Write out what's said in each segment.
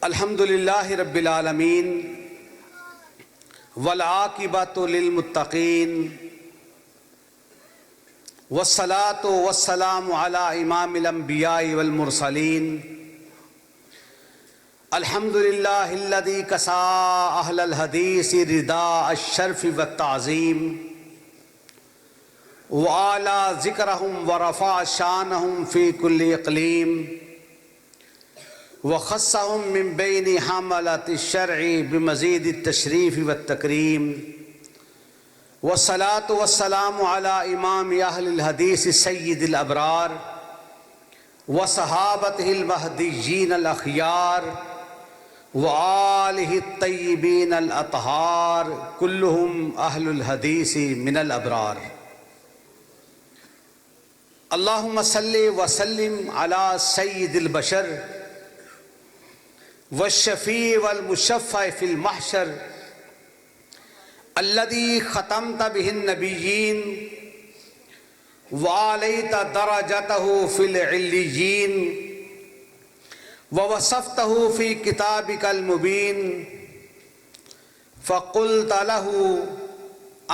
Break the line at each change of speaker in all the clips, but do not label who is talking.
الحمدللہ رب العالمین والعاقبۃ للمتقین والصلاۃ والسلام علی امام الانبیاء والمرسلین الحمدللہ الذی کسا اہل الحدیث رداء الشرف والتعظیم وعلی ذکرہم ورفع شانہم فی کل اقلیم وخصهم من بين حملة الشرع بمزيد التشريف والتكريم والصلاة والسلام على إمام أهل الحديث سيد الأبرار وصحابته المهديين الأخيار وآله الطيبين الأطهار كلهم أهل الحديث من الأبرار. اللهم صل وسلم على سيد البشر والشفیع والمشفع فی المحشر الذي ختمت به النبیین وعلیت درجته فی العلیین ووصفته فی کتابک المبین فقلت له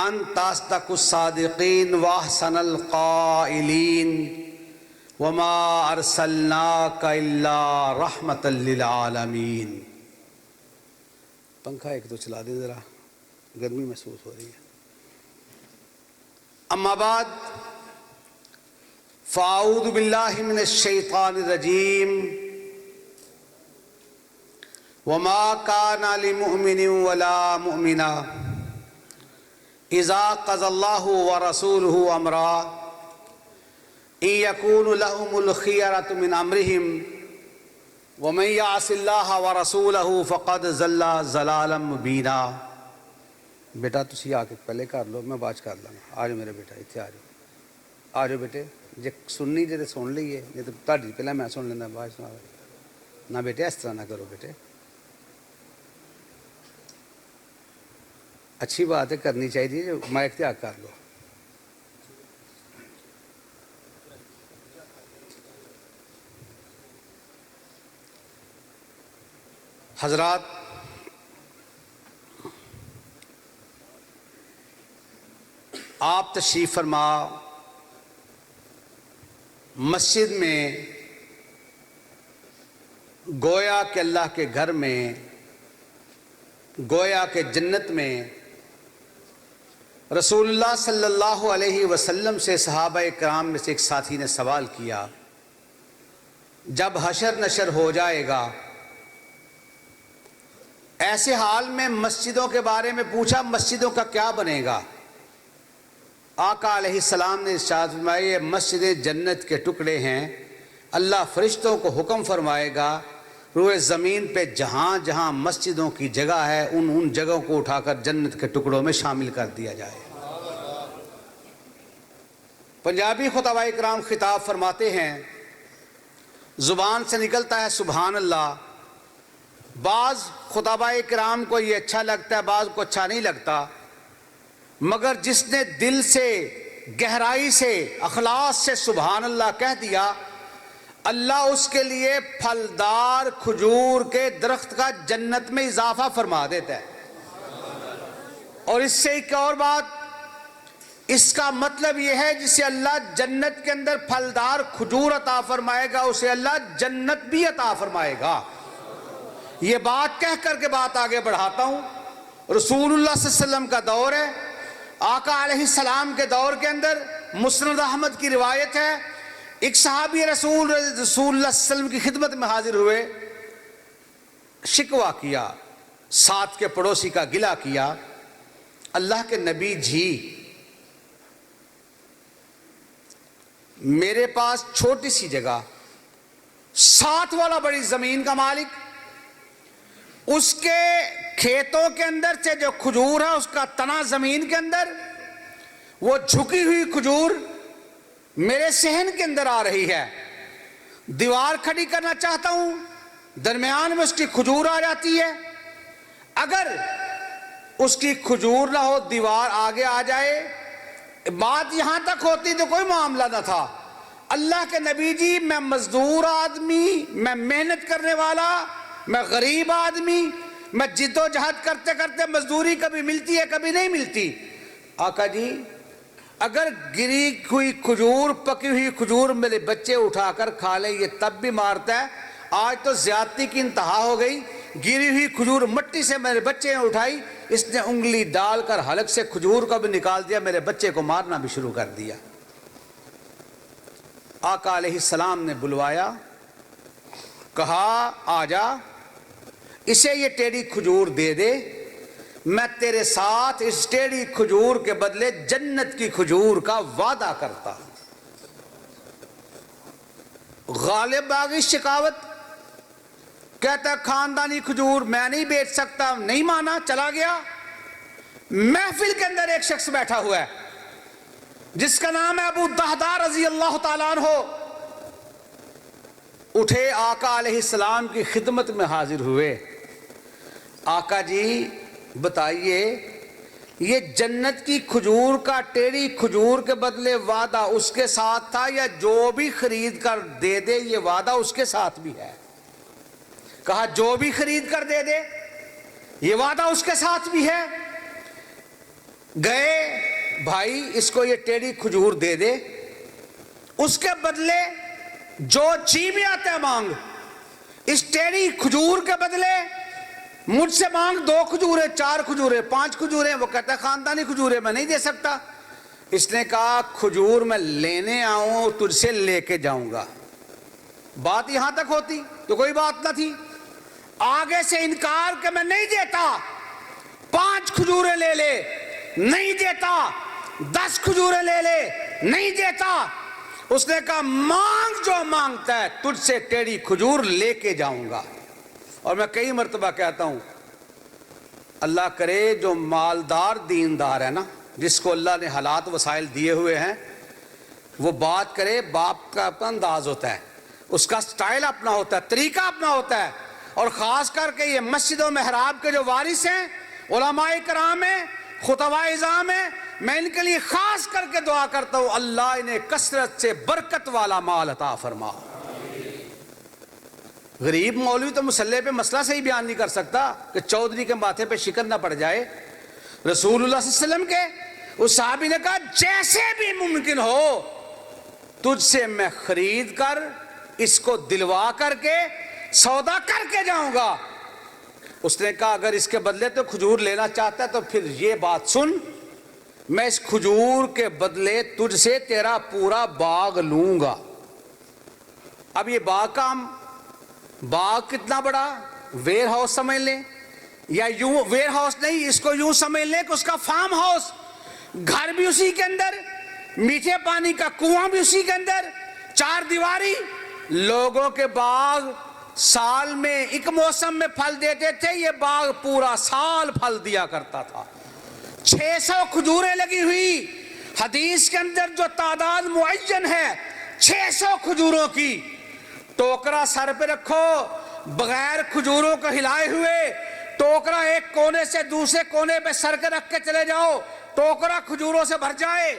انت اصدق الصادقین واحسن القائلین وما ارسلناک الا رحمۃ للعالمین. پنکھا ایک تو چلا دیں ذرا، گرمی محسوس ہو رہی ہے. اما بعد فاعوذ باللہ من الشیطان الرجیم وما کان لمؤمن ولا مؤمنہ اذا قضى اللہ ورسولہ امرا ان یکون لہم الخیرۃ من امرہم ومن یعص اللہ ورسولہ فقد ضل ضلالا مبینا. بیٹا تسی آ کے پہلے کر لو، میں بعد کر لوں. آ جاؤ میرے بیٹا، اتنے آ جاؤ بیٹے. جے سننی جے سن لئیے، جے تو تہاڈی پہلے میں سن لینا، بعد سنا نہ. بیٹے اس طرح نہ کرو بیٹے. اچھی بات ہے، کرنی چاہیے. جو مائک تے آ کر لو. حضرات، آپ تشریف فرما مسجد میں، گویا کہ اللہ کے گھر میں، گویا کہ جنت میں. رسول اللہ صلی اللہ علیہ وسلم سے صحابہ کرام میں سے ایک ساتھی نے سوال کیا، جب حشر نشر ہو جائے گا، ایسے حال میں مسجدوں کے بارے میں پوچھا، مسجدوں کا کیا بنے گا؟ آقا علیہ السلام نے ارشاد فرمایا، یہ مسجدیں جنت کے ٹکڑے ہیں. اللہ فرشتوں کو حکم فرمائے گا روئے زمین پہ جہاں جہاں مسجدوں کی جگہ ہے ان جگہوں کو اٹھا کر جنت کے ٹکڑوں میں شامل کر دیا جائے. پنجابی خطبہ کرام خطاب فرماتے ہیں، زبان سے نکلتا ہے سبحان اللہ. بعض خطبہ کرام کو یہ اچھا لگتا ہے، بعض کو اچھا نہیں لگتا، مگر جس نے دل سے، گہرائی سے، اخلاص سے سبحان اللہ کہہ دیا، اللہ اس کے لیے پھلدار کھجور کے درخت کا جنت میں اضافہ فرما دیتا ہے. اور اس سے ایک اور بات، اس کا مطلب یہ ہے جسے اللہ جنت کے اندر پھلدار کھجور عطا فرمائے گا، اسے اللہ جنت بھی عطا فرمائے گا. یہ بات کہہ کر کے بات آگے بڑھاتا ہوں. رسول اللہ صلی اللہ علیہ وسلم کا دور ہے. آقا علیہ السلام کے دور کے اندر مسند احمد کی روایت ہے، ایک صحابی رسول اللہ صلی اللہ علیہ وسلم کی خدمت میں حاضر ہوئے، شکوہ کیا، ساتھ کے پڑوسی کا گلہ کیا، اللہ کے نبی جی میرے پاس چھوٹی سی جگہ، ساتھ والا بڑی زمین کا مالک، اس کے کھیتوں کے اندر سے جو کھجور ہے اس کا تنا زمین کے اندر، وہ جھکی ہوئی کھجور میرے صحن کے اندر آ رہی ہے. دیوار کھڑی کرنا چاہتا ہوں، درمیان میں اس کی کھجور آ جاتی ہے. اگر اس کی کھجور نہ ہو، دیوار آگے آ جائے، بات یہاں تک ہوتی تو کوئی معاملہ نہ تھا. اللہ کے نبی جی، میں مزدور آدمی، میں محنت کرنے والا، میں غریب آدمی، میں جد و جہد کرتے کرتے مزدوری کبھی ملتی ہے کبھی نہیں ملتی۔ آقا جی اگر گری ہوئی کھجور، پکی ہوئی کھجور میرے بچے اٹھا کر کھا لیں یہ تب بھی مارتا ہے۔ آج تو زیادتی کی انتہا ہو گئی، گری ہوئی کھجور مٹی سے میرے بچے نے اٹھائی، اس نے انگلی ڈال کر حلق سے کھجور کو بھی نکال دیا، میرے بچے کو مارنا بھی شروع کر دیا۔ آقا علیہ السلام نے بلوایا، کہا آجا اسے یہ ٹیڑھی کھجور دے دے، میں تیرے ساتھ اس ٹیڑھی کھجور کے بدلے جنت کی کھجور کا وعدہ کرتا ہوں۔ غالب آگئی شکاوت، کہتا ہے خاندانی کھجور میں نہیں بیچ سکتا، نہیں مانا، چلا گیا۔ محفل کے اندر ایک شخص بیٹھا ہوا ہے جس کا نام ہے ابو الدہداء رضی اللہ تعالیٰ عنہ، اٹھے آقا علیہ السلام کی خدمت میں حاضر ہوئے۔ آقا جی بتائیے یہ جنت کی کھجور کا ٹیڑھی کھجور کے بدلے وعدہ اس کے ساتھ تھا یا جو بھی خرید کر دے دے یہ وعدہ اس کے ساتھ بھی ہے؟ کہا جو بھی خرید کر دے دے یہ وعدہ اس کے ساتھ بھی ہے۔ گئے بھائی اس کو یہ ٹیڑھی کھجور دے دے، اس کے بدلے جو چیزیں آتے مانگ، اس ٹیڑھی کھجور کے بدلے مجھ سے مانگ 2 کھجوریں، 4 کھجوریں، 5 کھجوریں۔ وہ کہتا ہے خاندانی کھجوریں میں نہیں دے سکتا۔ اس نے کہا کھجور میں لینے آؤں تجھ سے لے کے جاؤں گا۔ بات یہاں تک ہوتی تو کوئی بات نہ تھی، آگے سے انکار کہ میں نہیں دیتا، 5 کھجوریں لے لے، نہیں دیتا، 10 کھجوریں لے لے، نہیں دیتا۔ اس نے کہا مانگ جو مانگتا ہے تجھ سے ٹیڑھی کھجور لے کے جاؤں گا۔ اور میں کئی مرتبہ کہتا ہوں اللہ کرے جو مالدار دیندار ہے نا، جس کو اللہ نے حالات وسائل دیے ہوئے ہیں، وہ بات کرے، باپ کا اپنا انداز ہوتا ہے، اس کا سٹائل اپنا ہوتا ہے، طریقہ اپنا ہوتا ہے۔ اور خاص کر کے یہ مسجد و محراب کے جو وارث ہیں، علماء کرام ہیں، خطباء اعظام ہیں، میں ان کے لیے خاص کر کے دعا کرتا ہوں اللہ انہیں کثرت سے برکت والا مال عطا فرما۔ غریب مولوی تو مصلی پہ مسئلہ صحیح بیان نہیں کر سکتا کہ چودھری کے ماتھے پہ شکر نہ پڑ جائے۔ رسول اللہ صلی اللہ علیہ وسلم کے اس صحابی نے کہا جیسے بھی ممکن ہو تجھ سے میں خرید کر اس کو دلوا کر کے سودا کر کے جاؤں گا۔ اس نے کہا اگر اس کے بدلے تو کھجور لینا چاہتا ہے تو پھر یہ بات سن، میں اس کھجور کے بدلے تجھ سے تیرا پورا باغ لوں گا۔ اب یہ باغ کا باغ کتنا بڑا، ویئر ہاؤس سمجھ لیں، یا یوں ویئر ہاؤس نہیں، اس کو یوں سمجھ لیں کہ اس کا فارم ہاؤس، گھر بھی اسی کے اندر، میٹھے پانی کا کنواں بھی اسی کے اندر، 4 دیواری۔ لوگوں کے باغ سال میں ایک موسم میں پھل دیتے تھے، یہ باغ پورا سال پھل دیا کرتا تھا۔ 600 کھجوریں لگی ہوئی، حدیث کے اندر جو تعداد معین ہے 600 کھجوروں کی۔ ٹوکرا سر پہ رکھو، بغیر کھجوروں کو ہلائے ہوئے، ٹوکرا ایک کونے سے دوسرے کونے پہ سر کے رکھ کے چلے جاؤ، ٹوکرا کھجوروں سے بھر جائے۔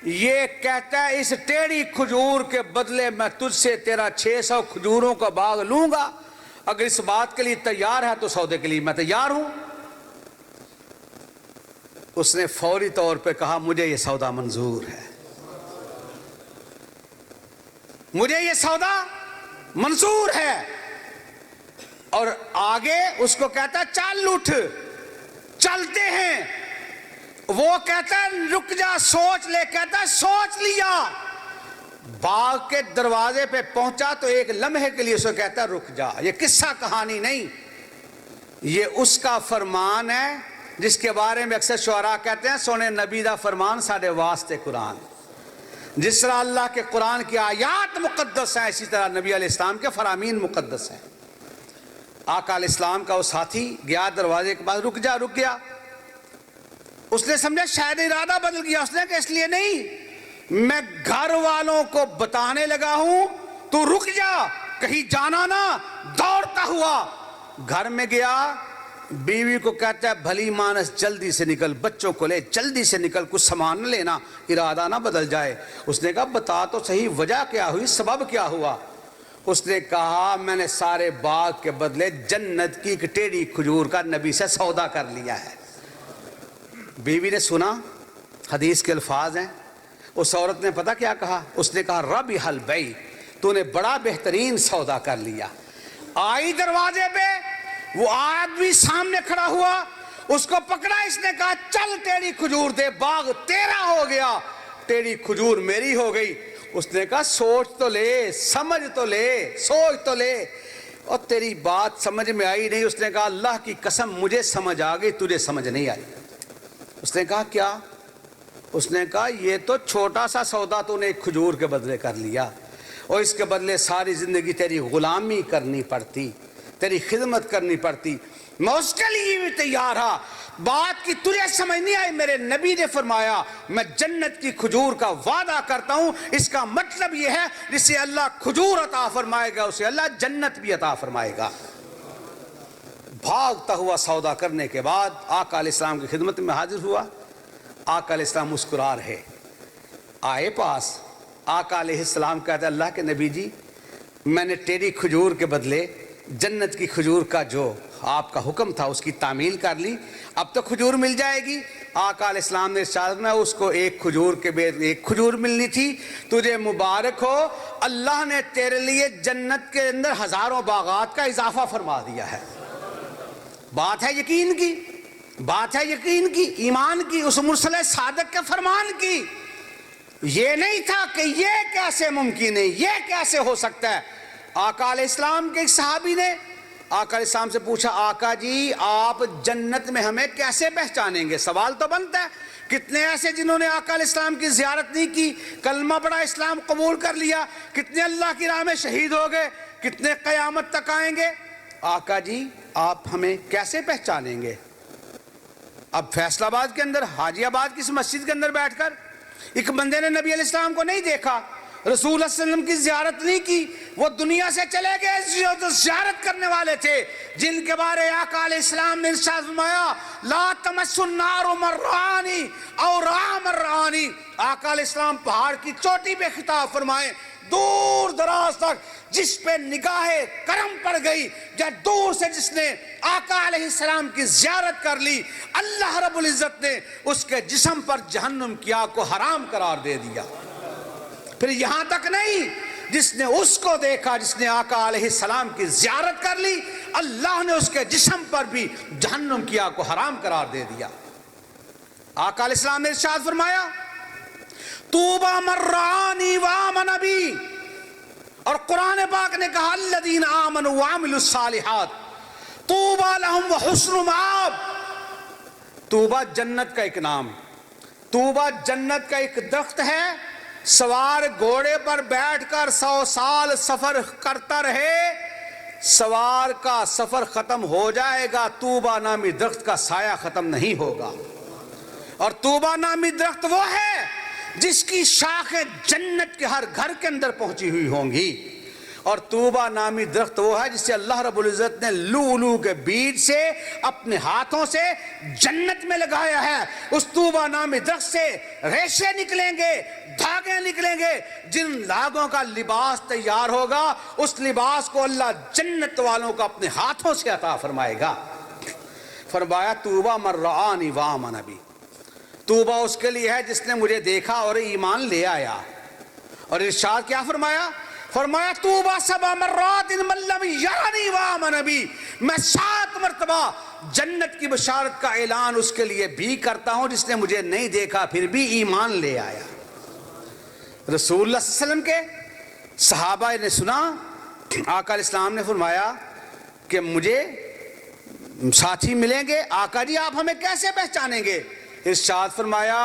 یہ کہتا ہے اس ٹیڑھی کھجور کے بدلے میں تجھ سے تیرا 600 کھجوروں کا باغ لوں گا، اگر اس بات کے لیے تیار ہے تو سودے کے لیے میں تیار ہوں۔ اس نے فوری طور پہ کہا مجھے یہ سودا منظور ہے، مجھے یہ سودا منظور ہے۔ اور آگے اس کو کہتا ہے چل اٹھ، چلتے ہیں۔ وہ کہتا ہے رک جا، سوچ لے، کہتا ہے سوچ لیا۔ باغ کے دروازے پہ پہنچا تو ایک لمحے کے لیے اس کو کہتا ہے رک جا۔ یہ قصہ کہانی نہیں، یہ اس کا فرمان ہے جس کے بارے میں اکثر شعراء کہتے ہیں سونے نبی دا فرمان ساڈے واسطے قرآن۔ جس طرح اللہ کے قرآن کی آیات مقدس ہیں، اسی طرح نبی علیہ السلام کے فرامین مقدس ہیں۔ آقا علیہ السلام کا وہ ساتھی گیا دروازے کے بعد، رک جا، رک گیا۔ اس نے سمجھا شاید ارادہ بدل گیا، اس نے کہا اس لیے نہیں، میں گھر والوں کو بتانے لگا ہوں، تو رک جا، کہیں جانا نہ۔ دوڑتا ہوا گھر میں گیا، بیوی کو کہتا ہے بھلی مانس جلدی سے نکل، بچوں کو لے جلدی سے نکل، کچھ سامان نہ لینا، ارادہ نہ بدل جائے۔ اس نے کہا بتا تو صحیح وجہ کیا ہوئی، سبب کیا ہوا؟ اس نے کہا میں نے سارے باغ کے بدلے جنت کی ایک ٹیڑھی کھجور کا نبی سے سودا کر لیا ہے۔ بیوی نے سنا، حدیث کے الفاظ ہیں، اس عورت نے پتہ کیا کہا؟ اس نے کہا ربح البیع، تو نے بڑا بہترین سودا کر لیا۔ آئی دروازے پہ، وہ آدمی سامنے کھڑا ہوا، اس کو پکڑا، اس نے کہا چل ٹیڑھی کھجور دے، باغ تیرا ہو گیا، ٹیڑھی کھجور میری ہو گئی۔ اس نے کہا سوچ تو لے، سمجھ تو لے، سوچ تو لے، اور تیری بات سمجھ میں آئی نہیں۔ اس نے کہا اللہ کی قسم مجھے سمجھ آ گئی، تجھے سمجھ نہیں آئی۔ اس نے کہا کیا؟ اس نے کہا یہ تو چھوٹا سا سودا تو نے ایک کھجور کے بدلے کر لیا، اور اس کے بدلے ساری زندگی تیری غلامی کرنی پڑتی، تیری خدمت کرنی پڑتی۔ میں اس کے لیے بھی تیار ہاں، بات کی تجھے سمجھ نہیں آئی۔ میرے نبی نے فرمایا میں جنت کی کھجور کا وعدہ کرتا ہوں، اس کا مطلب یہ ہے جسے اللہ کھجور عطا فرمائے گا اسے اللہ جنت بھی عطا فرمائے گا۔ بھاگتا ہوا سودا کرنے کے بعد آقا علیہ السلام کی خدمت میں حاضر ہوا۔ آقا علیہ السلام مسکرا رہے، آئے پاس، آقا علیہ السلام کہتے اللہ کے نبی جی میں نے ٹیڑھی کھجور کے بدلے جنت کی کھجور کا جو آپ کا حکم تھا اس کی تعمیل کر لی، اب تو کھجور مل جائے گی۔ آقا علیہ السلام نے ارشاد میں اس کو ایک کھجور کے بعد ایک کھجور ملنی تھی، تجھے مبارک ہو، اللہ نے تیرے لیے جنت کے اندر ہزاروں باغات کا اضافہ فرما دیا ہے۔ بات ہے یقین کی، بات ہے یقین کی، ایمان کی، اس مرسل صادق کے فرمان کی۔ یہ نہیں تھا کہ یہ کیسے ممکن ہے، یہ کیسے ہو سکتا ہے۔ آقا علیہ السلام کے ایک صحابی نے آقا علیہ السلام سے پوچھا آقا جی آپ جنت میں ہمیں کیسے پہچانیں گے؟ سوال تو بنتا ہے، کتنے ایسے جنہوں نے آقا علیہ السلام کی زیارت نہیں کی، کلمہ پڑھا، اسلام قبول کر لیا، کتنے اللہ کی راہ میں شہید ہو گئے، کتنے قیامت تک آئیں گے۔ آقا جی آپ ہمیں کیسے پہچانیں گے؟ اب فیصل آباد کے اندر، حاجی آباد کی اس مسجد کے اندر بیٹھ کر ایک بندے نے نبی علیہ السلام کو نہیں دیکھا، رسول اللہ صلی اللہ علیہ وسلم کی زیارت نہیں کی، وہ دنیا سے چلے گئے جو زیارت کرنے والے تھے، جن کے بارے آقا علیہ السلام نے ارشاد فرمایا لا تمس النار مرانی او را مرانی۔ آقا علیہ السلام پہاڑ کی چوٹی پہ خطاب فرمائے، دور دراز تک جس پہ نگاہ کرم پڑ گئی، یا دور سے جس نے آقا علیہ السلام کی زیارت کر لی، اللہ رب العزت نے اس کے جسم پر جہنم کی آگ کو حرام قرار دے دیا۔ پھر یہاں تک نہیں، جس نے اس کو دیکھا، جس نے آقا علیہ السلام کی زیارت کر لی، اللہ نے اس کے جسم پر بھی جہنم کی آگ کو حرام قرار دے دیا۔ آقا علیہ السلام نے ارشاد فرمایا طوبی من رآنی وآمن بی، اور قرآن پاک نے کہا الذین آمنوا وعملوا الصالحات طوبی لہم وحسن مآب۔ طوبی جنت کا ایک نام، طوبی جنت کا ایک درخت ہے، سوار گھوڑے پر بیٹھ کر 100 سال سفر کرتا رہے، سوار کا سفر ختم ہو جائے گا، طوبی نامی درخت کا سایہ ختم نہیں ہوگا۔ اور طوبی نامی درخت وہ ہے جس کی شاخیں جنت کے ہر گھر کے اندر پہنچی ہوئی ہوں گی۔ اور طوبی نامی درخت وہ ہے جسے اللہ رب العزت نے لؤلؤ کے بیج سے اپنے ہاتھوں سے جنت میں لگایا ہے۔ اس طوبی نامی درخت سے ریشے نکلیں گے، دھاگے نکلیں گے، جن دھاگوں کا لباس تیار ہوگا، اس لباس کو اللہ جنت والوں کو اپنے ہاتھوں سے عطا فرمائے گا۔ فرمایا طوبی من رآنی وآمن بی، طوبی اس کے لیے ہے جس نے مجھے دیکھا اور ایمان لے آیا۔ اور ارشاد کیا فرمایا؟ فرمایا طوبی 7 مرات من لم یرنی وآمن بی، میں 7 مرتبہ جنت کی بشارت کا اعلان اس کے لیے بھی کرتا ہوں جس نے مجھے نہیں دیکھا پھر بھی ایمان لے آیا۔ رسول اللہ صلی اللہ علیہ وسلم کے صحابہ نے سنا، آقا علیہ السلام نے فرمایا کہ مجھے ساتھی ملیں گے، آقا جی آپ ہمیں کیسے پہچانیں گے؟ ارشاد فرمایا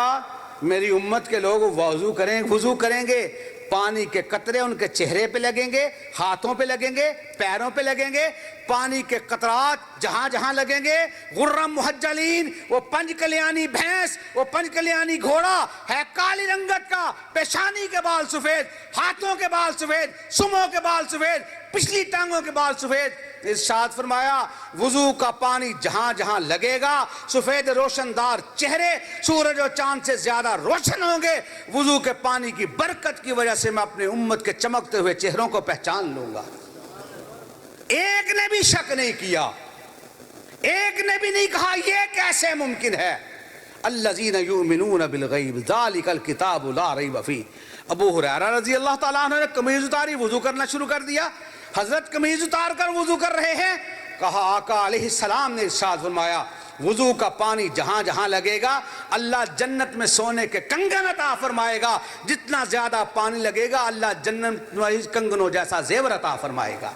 میری امت کے لوگ وضو کریں گے، پانی کے قطرے ان کے چہرے پہ لگیں گے، ہاتھوں پہ لگیں گے، پیروں پہ لگیں گے، پانی کے قطرات جہاں جہاں لگیں گے، غرم محجلین، وہ 5 کلیانی بھینس، وہ 5 کلیانی گھوڑا ہے کالی رنگت کا، پیشانی کے بال سفید، ہاتھوں کے بال سفید، سموں کے بال سفید، پچھلی ٹانگوں کے بال سفید. ارشاد فرمایا وضو کا پانی جہاں جہاں لگے گا سفید روشندار چہرے سورج اور چاند سے زیادہ روشن ہوں گے. وضو کے پانی کی برکت کی وجہ سے میں اپنے امت کے چمکتے ہوئے چہروں کو پہچان لوں گا. ایک نے بھی شک نہیں کیا, ایک نے بھی نہیں کہا یہ کیسے ممکن ہے. الذین یؤمنون بالغیب ذالک الکتاب لا ریب فیہ. ابو ہریرہ رضی اللہ تعالیٰ عنہ نے قمیض اتاری, وضو کرنا شروع کر دیا. حضرت قمیض اتار کر وضو کر رہے ہیں. کہا آقا علیہ السلام نے ارشاد فرمایا وضو کا پانی جہاں جہاں لگے گا اللہ جنت میں سونے کے کنگن عطا فرمائے گا. جتنا زیادہ پانی لگے گا اللہ جنت میں کنگنوں جیسا زیور عطا فرمائے گا.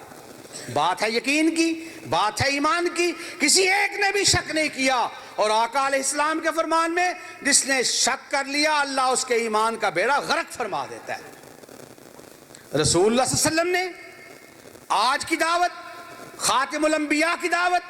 بات ہے یقین کی, بات ہے ایمان کی. کسی ایک نے بھی شک نہیں کیا. اور آقا علیہ السلام کے فرمان میں جس نے شک کر لیا اللہ اس کے ایمان کا بیڑا غرق فرما دیتا ہے. رسول اللہ صلی اللہ علیہ وسلم نے آج کی دعوت, خاتم الانبیاء کی دعوت,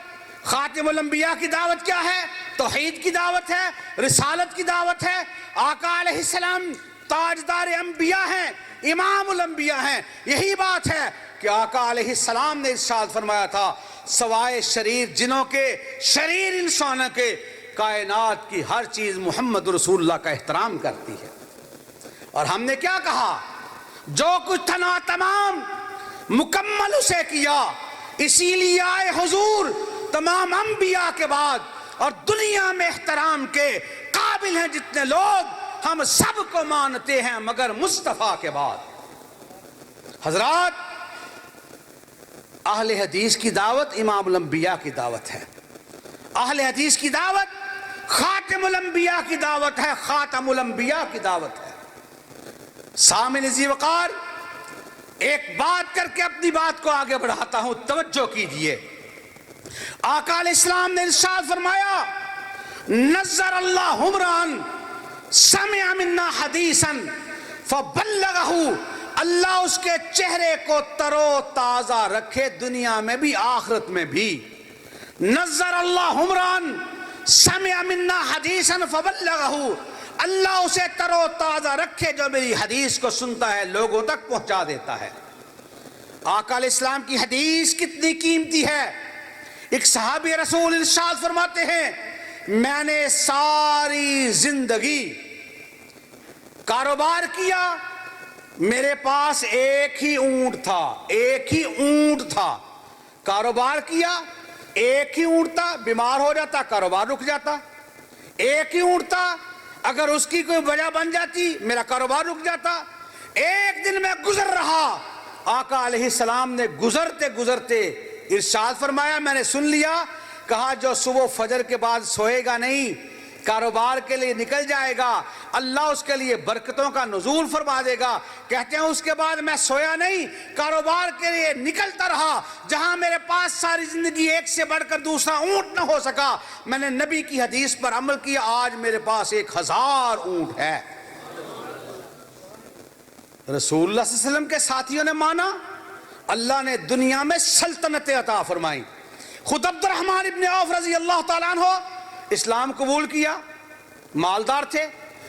خاتم الانبیاء کی دعوت کیا ہے؟ توحید کی دعوت ہے, رسالت کی دعوت ہے. آقا علیہ السلام تاجدار انبیاء ہیں, امام الانبیاء ہیں. یہی بات ہے کہ آقا علیہ السلام نے ارشاد فرمایا تھا سوائے شریر جنوں کے, شریر انسانوں کے, کائنات کی ہر چیز محمد رسول اللہ کا احترام کرتی ہے. اور ہم نے کیا کہا؟ جو کچھ تھا تمام مکمل اسے کیا. اسی لیے آئے حضور تمام انبیاء کے بعد, اور دنیا میں احترام کے قابل ہیں جتنے لوگ, ہم سب کو مانتے ہیں مگر مصطفیٰ کے بعد. حضرات, اہل حدیث کی دعوت امام الانبیاء کی دعوت ہے. اہل حدیث کی دعوت خاتم الانبیاء کی دعوت ہے, خاتم الانبیاء کی دعوت ہے. سامعین ذی وقار, ایک بات کر کے اپنی بات کو آگے بڑھاتا ہوں, توجہ کیجئے. آقا علیہ السلام نے ارشاد فرمایا نظر اللہ عمران سمع منا حدیثا فبلغہ. اللہ اس کے چہرے کو ترو تازہ رکھے دنیا میں بھی آخرت میں بھی. نظر اللہ عمران سمع منا حدیثا فبلغہ. اللہ اسے ترو تازہ رکھے جو میری حدیث کو سنتا ہے لوگوں تک پہنچا دیتا ہے. آقا علیہ السلام کی حدیث کتنی قیمتی ہے. ایک صحابی رسول ارشاد فرماتے ہیں میں نے ساری زندگی کاروبار کیا, میرے پاس ایک ہی اونٹ تھا, ایک ہی اونٹ تھا. کاروبار کیا, ایک ہی اونٹ تھا, بیمار ہو جاتا کاروبار رک جاتا. ایک ہی اونٹ تھا, اگر اس کی کوئی وجہ بن جاتی میرا کاروبار رک جاتا. ایک دن میں گزر رہا, آقا علیہ السلام نے گزرتے گزرتے ارشاد فرمایا میں نے سن لیا. کہا جو صبح فجر کے بعد سوئے گا نہیں, کاروبار کے لیے نکل جائے گا, اللہ اس کے لیے برکتوں کا نزول فرما دے گا. کہتے ہیں اس کے بعد میں سویا نہیں, کاروبار کے لیے نکلتا رہا. جہاں میرے پاس ساری زندگی ایک سے بڑھ کر دوسرا اونٹ نہ ہو سکا, میں نے نبی کی حدیث پر عمل کیا, آج میرے پاس 1000 اونٹ ہے. رسول اللہ صلی اللہ علیہ وسلم کے ساتھیوں نے مانا, اللہ نے دنیا میں سلطنت عطا فرمائی. خود عبد الرحمن ابن عوف رضی اللہ تعالیٰ عنہ اسلام قبول کیا, مالدار تھے,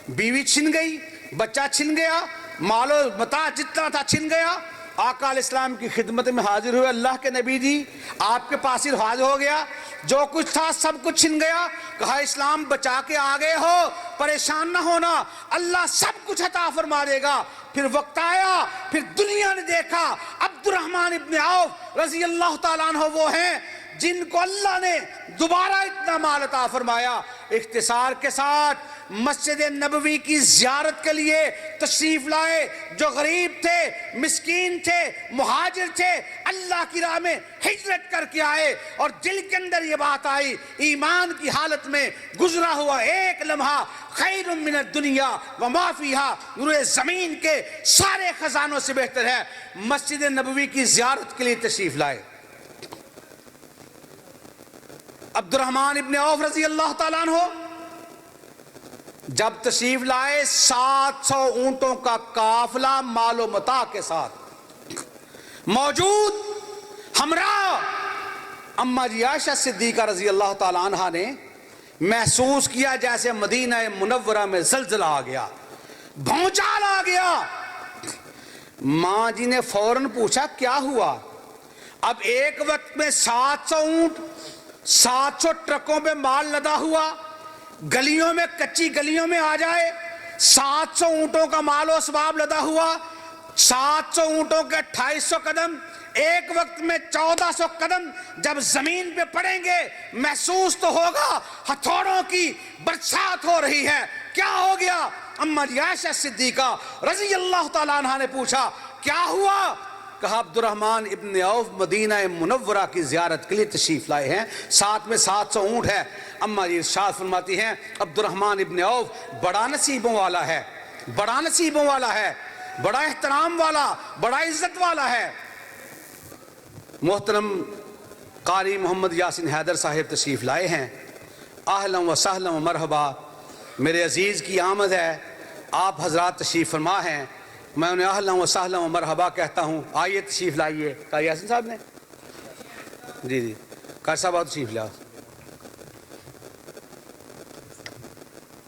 بیوی چھن گئی, بچہ چھن گیا, مال و متاع جتنا تھا چھن گیا. آقا علیہ السلام کی خدمت میں حاضر ہوئے, اللہ کے نبی جی آپ کے پاس ہی حاضر ہو گیا, جو کچھ تھا سب کچھ چھن گیا. کہا اسلام بچا کے آگے ہو, پریشان نہ ہونا, اللہ سب کچھ عطا فرما دے گا. پھر وقت آیا, پھر دنیا نے دیکھا عبد الرحمن ابن عوف رضی اللہ تعالیٰ عنہ وہ ہیں جن کو اللہ نے دوبارہ اتنا مال عطا فرمایا. اختصار کے ساتھ مسجد نبوی کی زیارت کے لیے تشریف لائے, جو غریب تھے, مسکین تھے, مہاجر تھے, اللہ کی راہ میں ہجرت کر کے آئے, اور دل کے اندر یہ بات آئی ایمان کی حالت میں گزرا ہوا ایک لمحہ خیر من الدنیا وما فیہا, روئے زمین کے سارے خزانوں سے بہتر ہے. مسجد نبوی کی زیارت کے لیے تشریف لائے. عبد الرحمن ابن عوف رضی اللہ تعالیٰ عنہ جب تشریف لائے 700 اونٹوں کا قافلہ مال و متاع کے ساتھ موجود, ہمراہ اما جی عائشہ صدیقہ رضی اللہ تعالیٰ عنہ نے محسوس کیا جیسے مدینہ منورہ میں زلزلہ آ گیا, بھونچال آ گیا. ماں جی نے فوراً پوچھا کیا ہوا؟ اب ایک وقت میں 700 اونٹ 700 ٹرکوں پہ مال لدا ہوا گلیوں میں کچی گلیوں میں آ جائے 700 اونٹوں کا مال و اسباب لدا ہوا 700 اونٹوں کے 2800 قدم ایک وقت میں 1400 قدم جب زمین پہ پڑیں گے محسوس تو ہوگا ہتھوڑوں کی برسات ہو رہی ہے. کیا ہو گیا؟ اما جی عائشہ صدیقہ رضی اللہ تعالیٰ عنہ نے پوچھا کیا ہوا؟ کہا عبد الرحمن ابن عوف مدینہ منورہ کی زیارت کے لیے تشریف لائے ہیں ساتھ میں 700 اونٹ ہے. اما جی ارشاد فرماتی ہیں عبد الرحمن ابن عوف بڑا نصیبوں والا ہے بڑا نصیبوں والا ہے بڑا احترام والا بڑا عزت والا ہے. محترم قاری محمد یاسین حیدر صاحب تشریف لائے ہیں. اہلا و سہلا و مرحبا میرے عزیز کی آمد ہے. آپ حضرات تشریف فرما ہیں میں انہیں اہلا و سہلا و مرحبا کہتا ہوں. آئیے تشریف لائیے. قاری یاسین صاحب نے جی قاری صاحب آؤ تشریف لاؤ.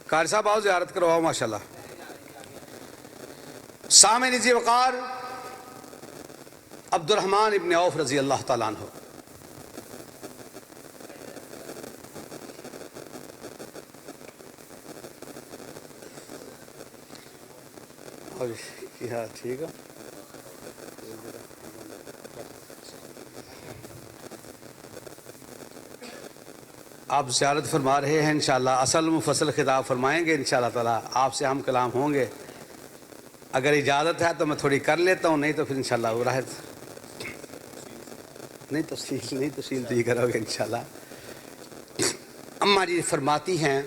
قاری صاحب آؤ زیارت کرواؤ ماشاءاللہ. سامعین ذی وقار عبد الرحمن ابن عوف رضی اللہ تعالیٰ عنہ ٹھیک ہے. آپ زیارت فرما رہے ہیں انشاءاللہ اصل مفصل خطاب فرمائیں گے انشاءاللہ تعالیٰ. آپ سے ہم کلام ہوں گے. اگر اجازت ہے تو میں تھوڑی کر لیتا ہوں نہیں تو پھر انشاءاللہ وہ راحت نہیں تفصیل تو یہ کرو گے انشاءاللہ. اما جی فرماتی ہیں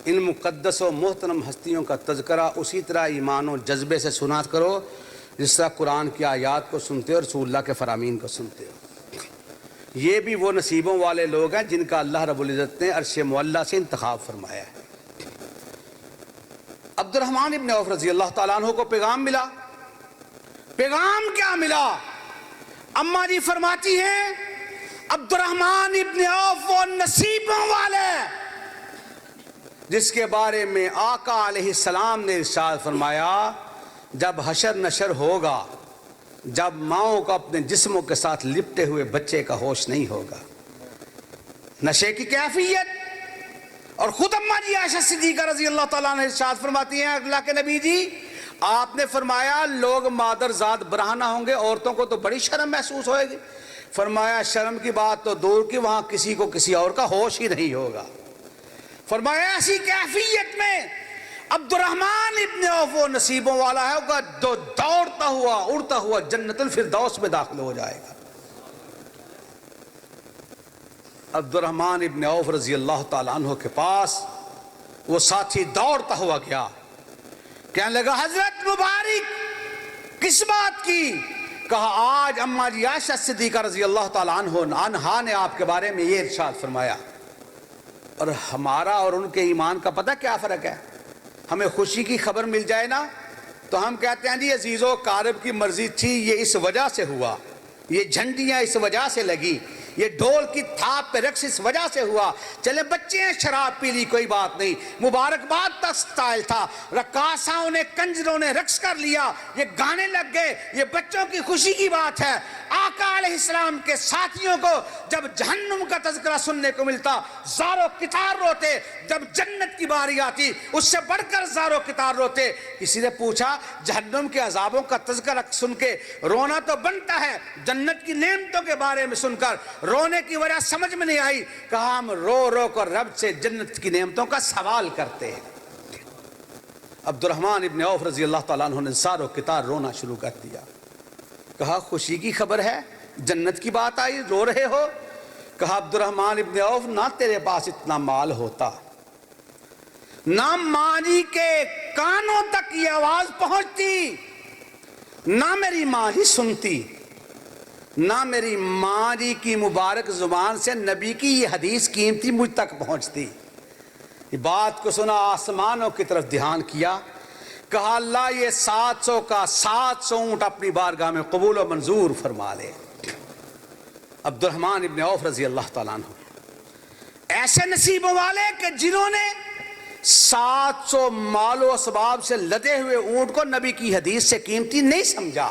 ان مقدس و محترم ہستیوں کا تذکرہ اسی طرح ایمان و جذبے سے سنا کرو جس طرح قرآن کی آیات کو سنتے ہو اور رسول اللہ کے فرامین کو سنتے ہو. یہ بھی وہ نصیبوں والے لوگ ہیں جن کا اللہ رب العزت نے عرش معلیٰ سے انتخاب فرمایا ہے. عبد الرحمن ابن عوف رضی اللہ تعالیٰ عنہ کو پیغام ملا. پیغام کیا ملا؟ اما جی فرماتی ہیں عبد الرحمن ابن عوف وہ نصیبوں والے جس کے بارے میں آقا علیہ السلام نے ارشاد فرمایا جب حشر نشر ہوگا جب ماؤں کو اپنے جسموں کے ساتھ لپٹے ہوئے بچے کا ہوش نہیں ہوگا. نشے کی کیفیت. اور خود اما جی عائشہ صدیقہ رضی اللہ تعالیٰ عنہ ارشاد فرماتی ہیں اللہ کے نبی جی آپ نے فرمایا لوگ مادر زاد برہنہ ہوں گے عورتوں کو تو بڑی شرم محسوس ہوئے گی. فرمایا شرم کی بات تو دور کی وہاں کسی کو کسی اور کا ہوش ہی نہیں ہوگا. فرمایا ایسی کیفیت میں عبد الرحمن ابن عوف وہ نصیبوں والا ہے ہوگا جو دوڑتا ہوا اڑتا ہوا جنت الفردوس میں داخل ہو جائے گا. عبد الرحمن ابن عوف رضی اللہ تعالیٰ عنہ کے پاس وہ ساتھی دوڑتا ہوا گیا. کہنے لگا حضرت مبارک کس بات کی؟ کہا آج اما جی عائشہ صدیقہ رضی اللہ تعالیٰ عنہا نے آپ کے بارے میں یہ ارشاد فرمایا. اور ہمارا اور ان کے ایمان کا پتہ کیا فرق ہے؟ ہمیں خوشی کی خبر مل جائے نا تو ہم کہتے ہیں جی عزیزو کارب کی مرضی تھی یہ اس وجہ سے ہوا یہ جھنڈیاں اس وجہ سے لگی یہ ڈھول کی تھاپ پہ رقص اس وجہ سے ہوا. چلے بچے ہیں شراب پی لی کوئی بات نہیں مبارکباد کا سٹائل تھا رقاصاؤں نے کنجروں نے رقص کر لیا یہ گانے لگ گئے یہ بچوں کی خوشی کی بات ہے. آقا علیہ السلام کے ساتھیوں کو جب جہنم کا تذکرہ سننے کو ملتا زارو کتار روتے. جب جنت کی باری آتی اس سے بڑھ کر زارو کتار روتے. کسی نے پوچھا جہنم کے عذابوں کا تذکرہ سن کے رونا تو بنتا ہے جنت کی نعمتوں کے بارے میں سن کر رونے کی وجہ سمجھ میں نہیں آئی. کہا ہم رو رو کر رب سے جنت کی نعمتوں کا سوال کرتے ہیں. عبد الرحمن ابن عوف رضی اللہ تعالیٰ عنہ نے زارو کتار رونا شروع کر دیا. کہا خوشی کی خبر ہے جنت کی بات آئی رو رہے ہو؟ کہا عبد الرحمن ابن عوف نہ تیرے پاس اتنا مال ہوتا نہ ماں جی کے کانوں تک یہ آواز پہنچتی نہ میری ماں جی سنتی نہ میری ماں جی کی مبارک زبان سے نبی کی یہ حدیث قیمتی مجھ تک پہنچتی. یہ بات کو سنا آسمانوں کی طرف دھیان کیا. کہا اللہ یہ 700 کا 700 اونٹ اپنی بارگاہ میں قبول و منظور فرما لے. عبد الرحمن ابن عوف رضی اللہ تعالیٰ عنہ ایسے نصیبوں والے کہ جنہوں نے 700 مال و اسباب سے لدے ہوئے اونٹ کو نبی کی حدیث سے قیمتی نہیں سمجھا.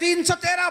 313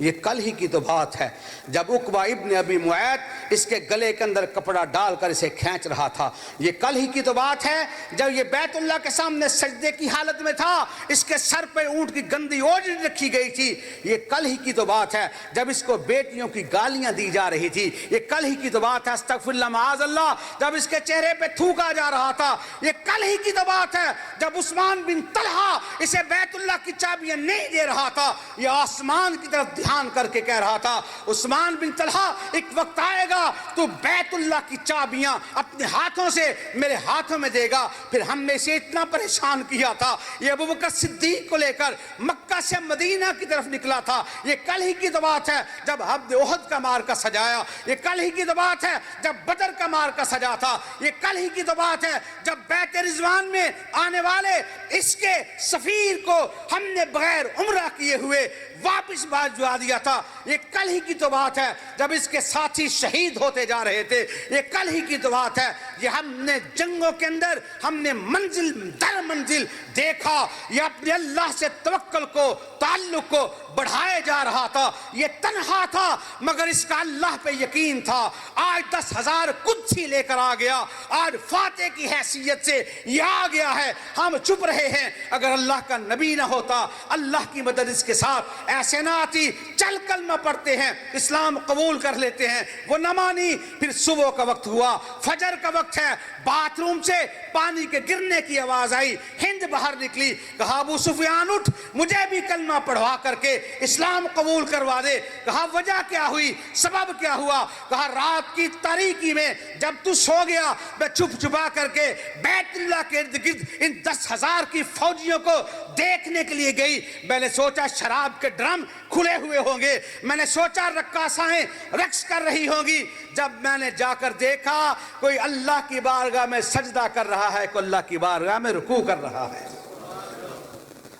یہ کل ہی کی تو بات ہے جب عقبہ ابن ابی معیط اس کے گلے کے اندر کپڑا ڈال کر اسے کھینچ رہا تھا. یہ کل ہی کی تو بات ہے جب یہ بیت اللہ کے سامنے سجدے کی حالت میں تھا, اس کے سر پہ اونٹ کی گندی اوجڑی رکھی گئی تھی. یہ کل ہی کی تو بات ہے جب اس کو بیٹیوں کی گالیاں دی جا رہی تھی. یہ کل ہی کی تو بات ہے استغفر اللہ معاذ اللہ جب اس کے چہرے پہ تھوکا جا رہا تھا. یہ کل ہی کی تو بات ہے جب عثمان بن طلحہ اسے بیت اللہ کی چابیاں نہیں دے رہا تھا. یہ آسمان کی طرف دھیان کر کے کہہ رہا تھا عثمان بن طلحہ ایک وقت آئے گا تو بیت اللہ کی چابیاں اپنے ہاتھوں سے میرے ہاتھوں میں دے گا. پھر ہم نے اسے اتنا پریشان کیا تھا. یہ ابوبکر صدیق کو لے کر مکہ سے مدینہ کی طرف نکلا تھا. یہ کل ہی کی تو بات ہے جب حبد احد کا معرکہ سجایا. یہ کل ہی کی تو بات ہے جب بدر کا معرکہ سجا تھا. یہ کل ہی کی تو بات ہے جب بیت رضوان میں آنے والے اس کے سفیر کو ہم نے بغیر عمرہ کیے ہوئے واپس بھجوا دیا تھا. یہ کل ہی کی تو بات ہے جب اس کے ساتھی شہید ہوتے جا رہے تھے. یہ کل ہی کی تو بات ہے یہ ہم نے جنگوں کے اندر ہم نے منزل در منزل دیکھا یہ اپنے اللہ سے توکل کو تعلق کو بڑھائے جا رہا تھا. یہ تنہا تھا مگر اس کا اللہ پہ یقین تھا. آج 10,000 قدسی لے کر آ گیا. آج فاتح کی حیثیت سے یہ آ گیا ہے. ہم چپ رہے ہیں. اگر اللہ کا نبی نہ ہوتا اللہ کی مدد اس کے ساتھ ایسے نہ آتی. چل کلمہ پڑھتے ہیں اسلام قبول کر لیتے ہیں وہ نہ مانی. پھر صبح کا وقت ہوا فجر کا وقت ہے باتھ روم سے پانی کے گرنے کی آواز آئی. ہند باہر نکلی کہا ابو سفیان اٹھ مجھے بھی کلمہ پڑھوا کر کے اسلام قبول کروا دے. کہا وجہ کیا ہوئی سبب کیا ہوا. کہا رات کی تاریکی میں جب تو سو گیا میں چھپ چھپا کر کے بیت اللہ کے ارد گرد ان 10,000 کی فوجیوں کو دیکھنے کے لیے گئی. میں نے سوچا شراب کے ڈرم کھلے ہوئے ہوں گے. میں نے سوچا رقاصائیں رقص کر رہی ہوں گی. جب میں نے جا کر دیکھا کوئی اللہ کی بارگاہ میں سجدہ کر رہا ہے کوئی اللہ کی بارگاہ میں رکوع کر رہا ہے.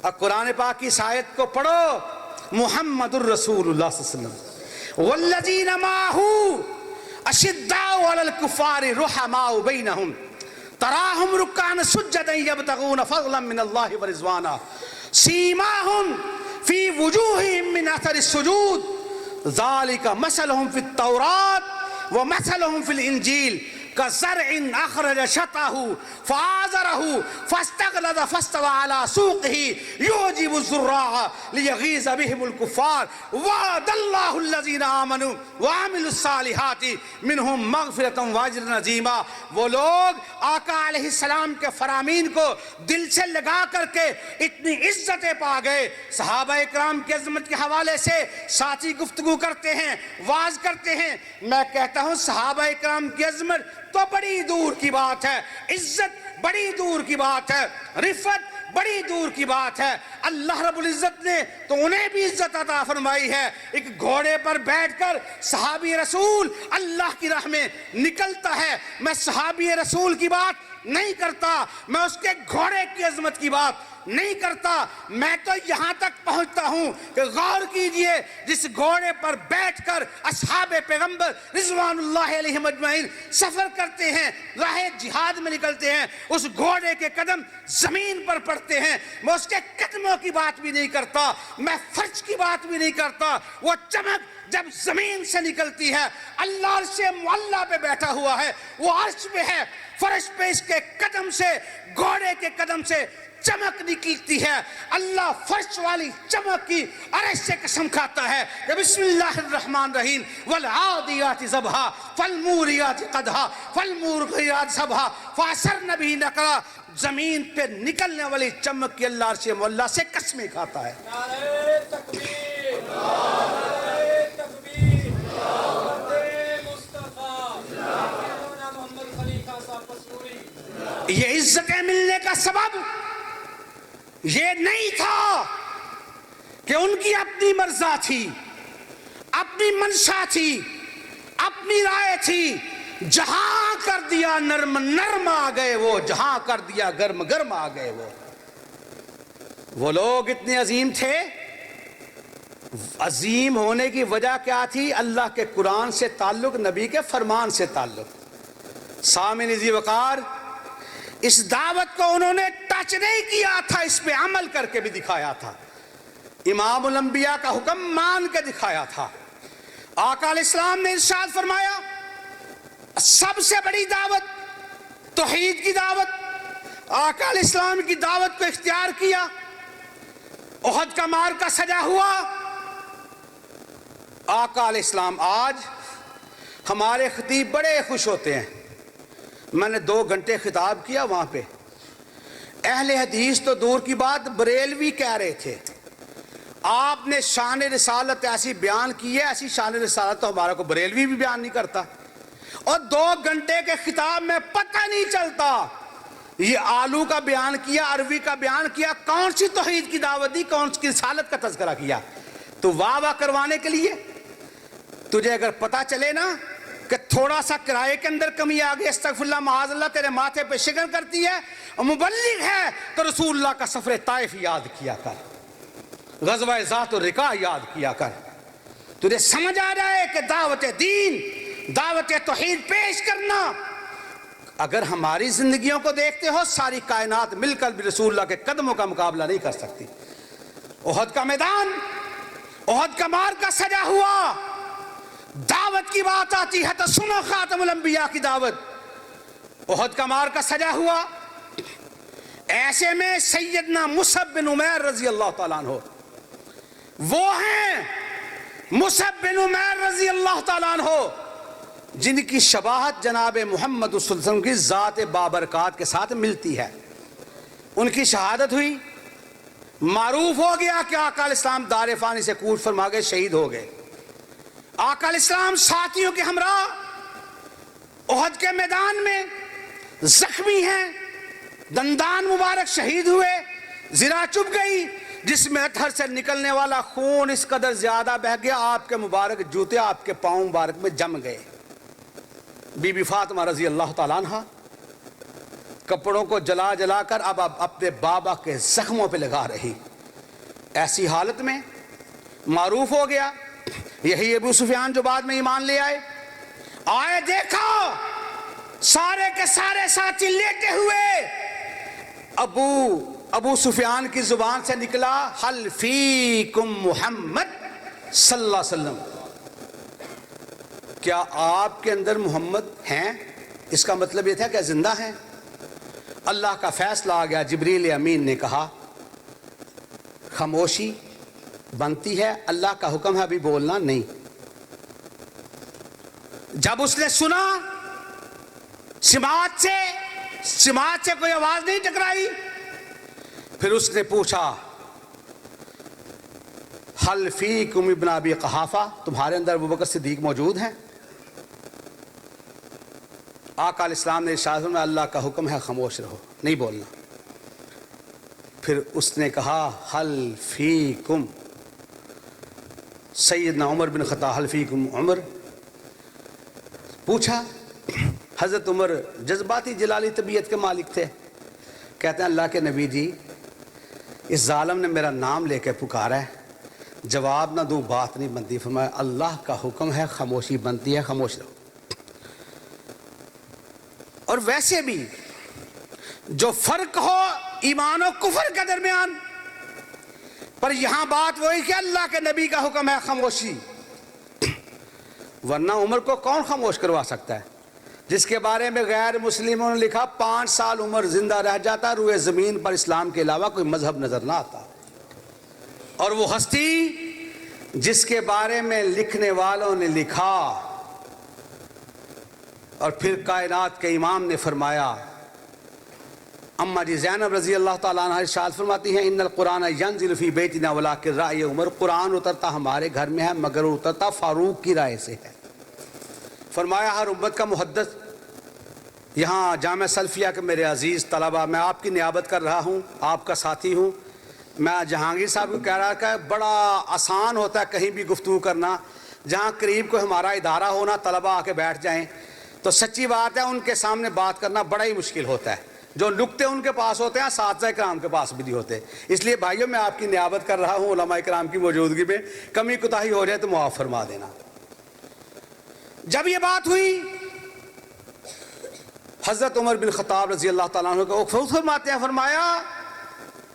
اب قرآن پاک کی اس آیت کو پڑھو محمد الرسول اللہ صلی اللہ علیہ وسلم والذین معه اشداء علی الکفار رحماء بینہم تراہم رکعا سجدا یبتغون فضلا من اللہ ورضوانا سیماہم فی وجوہہم من اثر السجود ذالک مثلہم فی التوراۃ ومثلہم فی الانجیل كزرع أخرج شطأه فآزره فاستغلظ فاستوى على سوقه يعجب الزراع ليغيظ بهم الكفار وعد الله الذين آمنوا وعملوا الصالحات منهم مغفرة وأجرا عظيما. وہ لوگ آقا علیہ السلام کے فرامین کو دل سے لگا کر کے اتنی عزتیں پا گئے. صحابہ اکرام کی عظمت کے حوالے سے ساتھی گفتگو کرتے ہیں واعظ کرتے ہیں. میں کہتا ہوں صحابہ اکرام کی عظمت تو بڑی دور کی بات ہے. عزت بڑی دور کی بات ہے. رفت بڑی دور کی بات ہے. اللہ رب العزت نے تو انہیں بھی عزت عطا فرمائی ہے. ایک گھوڑے پر بیٹھ کر صحابی رسول اللہ کی راہ میں نکلتا ہے. میں صحابی رسول کی بات نہیں کرتا میں اس کے گھوڑے کی عظمت کی بات نہیں کرتا. میں تو یہاں تک پہنچتا ہوں کہ غور کیجئے جس گھوڑے پر بیٹھ کر اصحاب پیغمبر رضوان اللہ علیہم اجمعین سفر کرتے ہیں راہ جہاد میں نکلتے ہیں اس گھوڑے کے قدم زمین پر پڑتے ہیں. میں اس کے قدموں کی بات بھی نہیں کرتا میں فرش کی بات بھی نہیں کرتا. وہ چمک جب زمین سے نکلتی ہے اللہ عرش معلیٰ پہ بیٹھا ہوا ہے وہ عرش پہ ہے فرش پہ اس کے قدم سے گھوڑے کے قدم سے چمک نکلتی ہے. اللہ فرش والی چمک کی عرش سے قسم کھاتا ہے کہ بسم اللہ الرحمن الرحیم والعادیات ضبحا فالموریات قدحا فالمورغیات صبحا فاثرن به نقعا. زمین پہ نکلنے والی چمک کی اللہ عرش معلیٰ سے قسمیں کھاتا ہے.
نعرہ تکبیر نعرہ تکبیر مصطفیٰ محمد خلیفہ صاحب پسوری.
یہ عزتیں ملنے کا سبب یہ نہیں تھا کہ ان کی اپنی مرضا تھی اپنی منشا تھی اپنی رائے تھی. جہاں کر دیا نرم نرم آ گئے وہ جہاں کر دیا گرم گرم آ گئے وہ لوگ اتنے عظیم تھے. عظیم ہونے کی وجہ کیا تھی؟ اللہ کے قرآن سے تعلق نبی کے فرمان سے تعلق. سامعین ذی وقار اس دعوت کو انہوں نے ٹچ نہیں کیا تھا اس پہ عمل کر کے بھی دکھایا تھا. امام الانبیاء کا حکم مان کے دکھایا تھا۔ آقا علیہ السلام نے ارشاد فرمایا سب سے بڑی دعوت توحید کی دعوت، آقا علیہ السلام کی دعوت کو اختیار کیا، احد کا معرکہ سجا ہوا۔ آقا علیہ السلام آج ہمارے خطیب بڑے خوش ہوتے ہیں، میں نے 2 گھنٹے خطاب کیا وہاں پہ، اہل حدیث تو دور کی بات بریلوی کہہ رہے تھے آپ نے شان رسالت ایسی بیان کی ہے، ایسی شان رسالت تو ہمارا کو بریلوی بھی بیان نہیں کرتا، اور 2 گھنٹے کے خطاب میں پتہ نہیں چلتا یہ آلو کا بیان کیا، عربی کا بیان کیا، کون سی توحید کی دعوت دی، کون سی رسالت کا تذکرہ کیا۔ تو واہ واہ کروانے کے لیے تجھے اگر پتہ چلے نا کہ تھوڑا سا کرائے کے اندر کمی آ گئی، استغفر اللہ معاذ اللہ، تیرے ماتھے پہ شکن کرتی ہے اور مبلغ ہے تو رسول اللہ کا سفر طائف یاد کیا کر، غزوہ ذات الرقاع یاد کیا کر، تجھے سمجھ آ جائے کہ دعوت دین، دعوت توحید پیش کرنا، اگر ہماری زندگیوں کو دیکھتے ہو ساری کائنات مل کر بھی رسول اللہ کے قدموں کا مقابلہ نہیں کر سکتی۔ احد کا میدان، احد کا معرکہ سجا ہوا، دعوت کی بات آتی ہے تو سنو خاتم الانبیاء کی دعوت، احد کا معرکہ سجا ہوا، ایسے میں سیدنا مصعب بن عمیر رضی اللہ تعالیٰ عنہ وہ ہیں، مصعب بن عمیر رضی اللہ تعالیٰ عنہ جن کی شباہت جناب محمد صلی اللہ علیہ وسلم کی ذات بابرکات کے ساتھ ملتی ہے۔ ان کی شہادت ہوئی، معروف ہو گیا کہ آقا علیہ السلام دار فانی سے کوچ فرما گئے، شہید ہو گئے۔ آقا علیہ السلام ساتھیوں کے ہمراہ احد کے میدان میں زخمی ہیں، دندان مبارک شہید ہوئے، زرہ چبھ گئی، جس میں اطہر سے نکلنے والا خون اس قدر زیادہ بہہ گیا آپ کے مبارک جوتے آپ کے پاؤں مبارک میں جم گئے۔ بی بی فاطمہ رضی اللہ تعالیٰ عنہ کپڑوں کو جلا جلا کر اب اپنے بابا کے زخموں پہ لگا رہی، ایسی حالت میں معروف ہو گیا۔ یہی ابو سفیان جو بعد میں ایمان لے آئے دیکھا سارے کے سارے ساتھی لیٹے ہوئے، ابو سفیان کی زبان سے نکلا حل فیکم محمد صلی اللہ علیہ وسلم، کیا آپ کے اندر محمد ہیں؟ اس کا مطلب یہ تھا کہ زندہ ہیں۔ اللہ کا فیصلہ آ گیا، جبریل امین نے کہا خاموشی بنتی ہے، اللہ کا حکم ہے ابھی بولنا نہیں۔ جب اس نے سنا سماعت سے کوئی آواز نہیں ٹکرائی، پھر اس نے پوچھا حل فیکم ابن ابی قحافہ، تمہارے اندر ابوبکر صدیق موجود ہیں؟ آقا علیہ السلام نے ارشاد فرمایا اللہ کا حکم ہے خاموش رہو، نہیں بولنا۔ پھر اس نے کہا حل فیکم سیدنا عمر بن خطاب، حل فیکم عمر، پوچھا۔ حضرت عمر جذباتی جلالی طبیعت کے مالک تھے، کہتے ہیں اللہ کے نبی جی اس ظالم نے میرا نام لے کے پکارا ہے، جواب نہ دوں بات نہیں بنتی، فرمایا اللہ کا حکم ہے خاموشی بنتی ہے، خاموش رہو۔ اور ویسے بھی جو فرق ہو ایمان و کفر کے درمیان، پر یہاں بات وہی کہ اللہ کے نبی کا حکم ہے خاموشی، ورنہ عمر کو کون خاموش کروا سکتا ہے؟ جس کے بارے میں غیر مسلموں نے لکھا 5 سال عمر زندہ رہ جاتا، روئے زمین پر اسلام کے علاوہ کوئی مذہب نظر نہ آتا۔ اور وہ ہستی جس کے بارے میں لکھنے والوں نے لکھا اور پھر کائنات کے امام نے فرمایا، اما جی زینب رضی اللہ تعالیٰ عنہ ارشاد فرماتی ہیں ان القرآن ینزل فی بیتنا ولکن رأی عمر، قرآن اترتا ہمارے گھر میں ہے مگر اترتا فاروق کی رائے سے ہے۔ فرمایا ہر امت کا محدث، یہاں جامعہ سلفیہ کے میرے عزیز طلبہ، میں آپ کی نیابت کر رہا ہوں، آپ کا ساتھی ہوں۔ میں جہانگیر صاحب کو کہہ رہا کہ بڑا آسان ہوتا ہے کہیں بھی گفتگو کرنا، جہاں قریب کو ہمارا ادارہ ہونا، طلبہ آ کے بیٹھ جائیں، تو سچی بات ہے ان کے سامنے بات کرنا بڑا ہی مشکل ہوتا ہے۔ جو نکتے ان کے پاس ہوتے ہیں اساتذہ کرام کے پاس بھی نہیں ہوتے۔ اس لیے بھائیوں میں آپ کی نیابت کر رہا ہوں علماء کرام کی موجودگی میں، کمی کوتاہی ہو جائے تو معاف فرما دینا۔ جب یہ بات ہوئی حضرت عمر بن خطاب رضی اللہ تعالیٰ عنہ کو فرماتے ہیں، فرمایا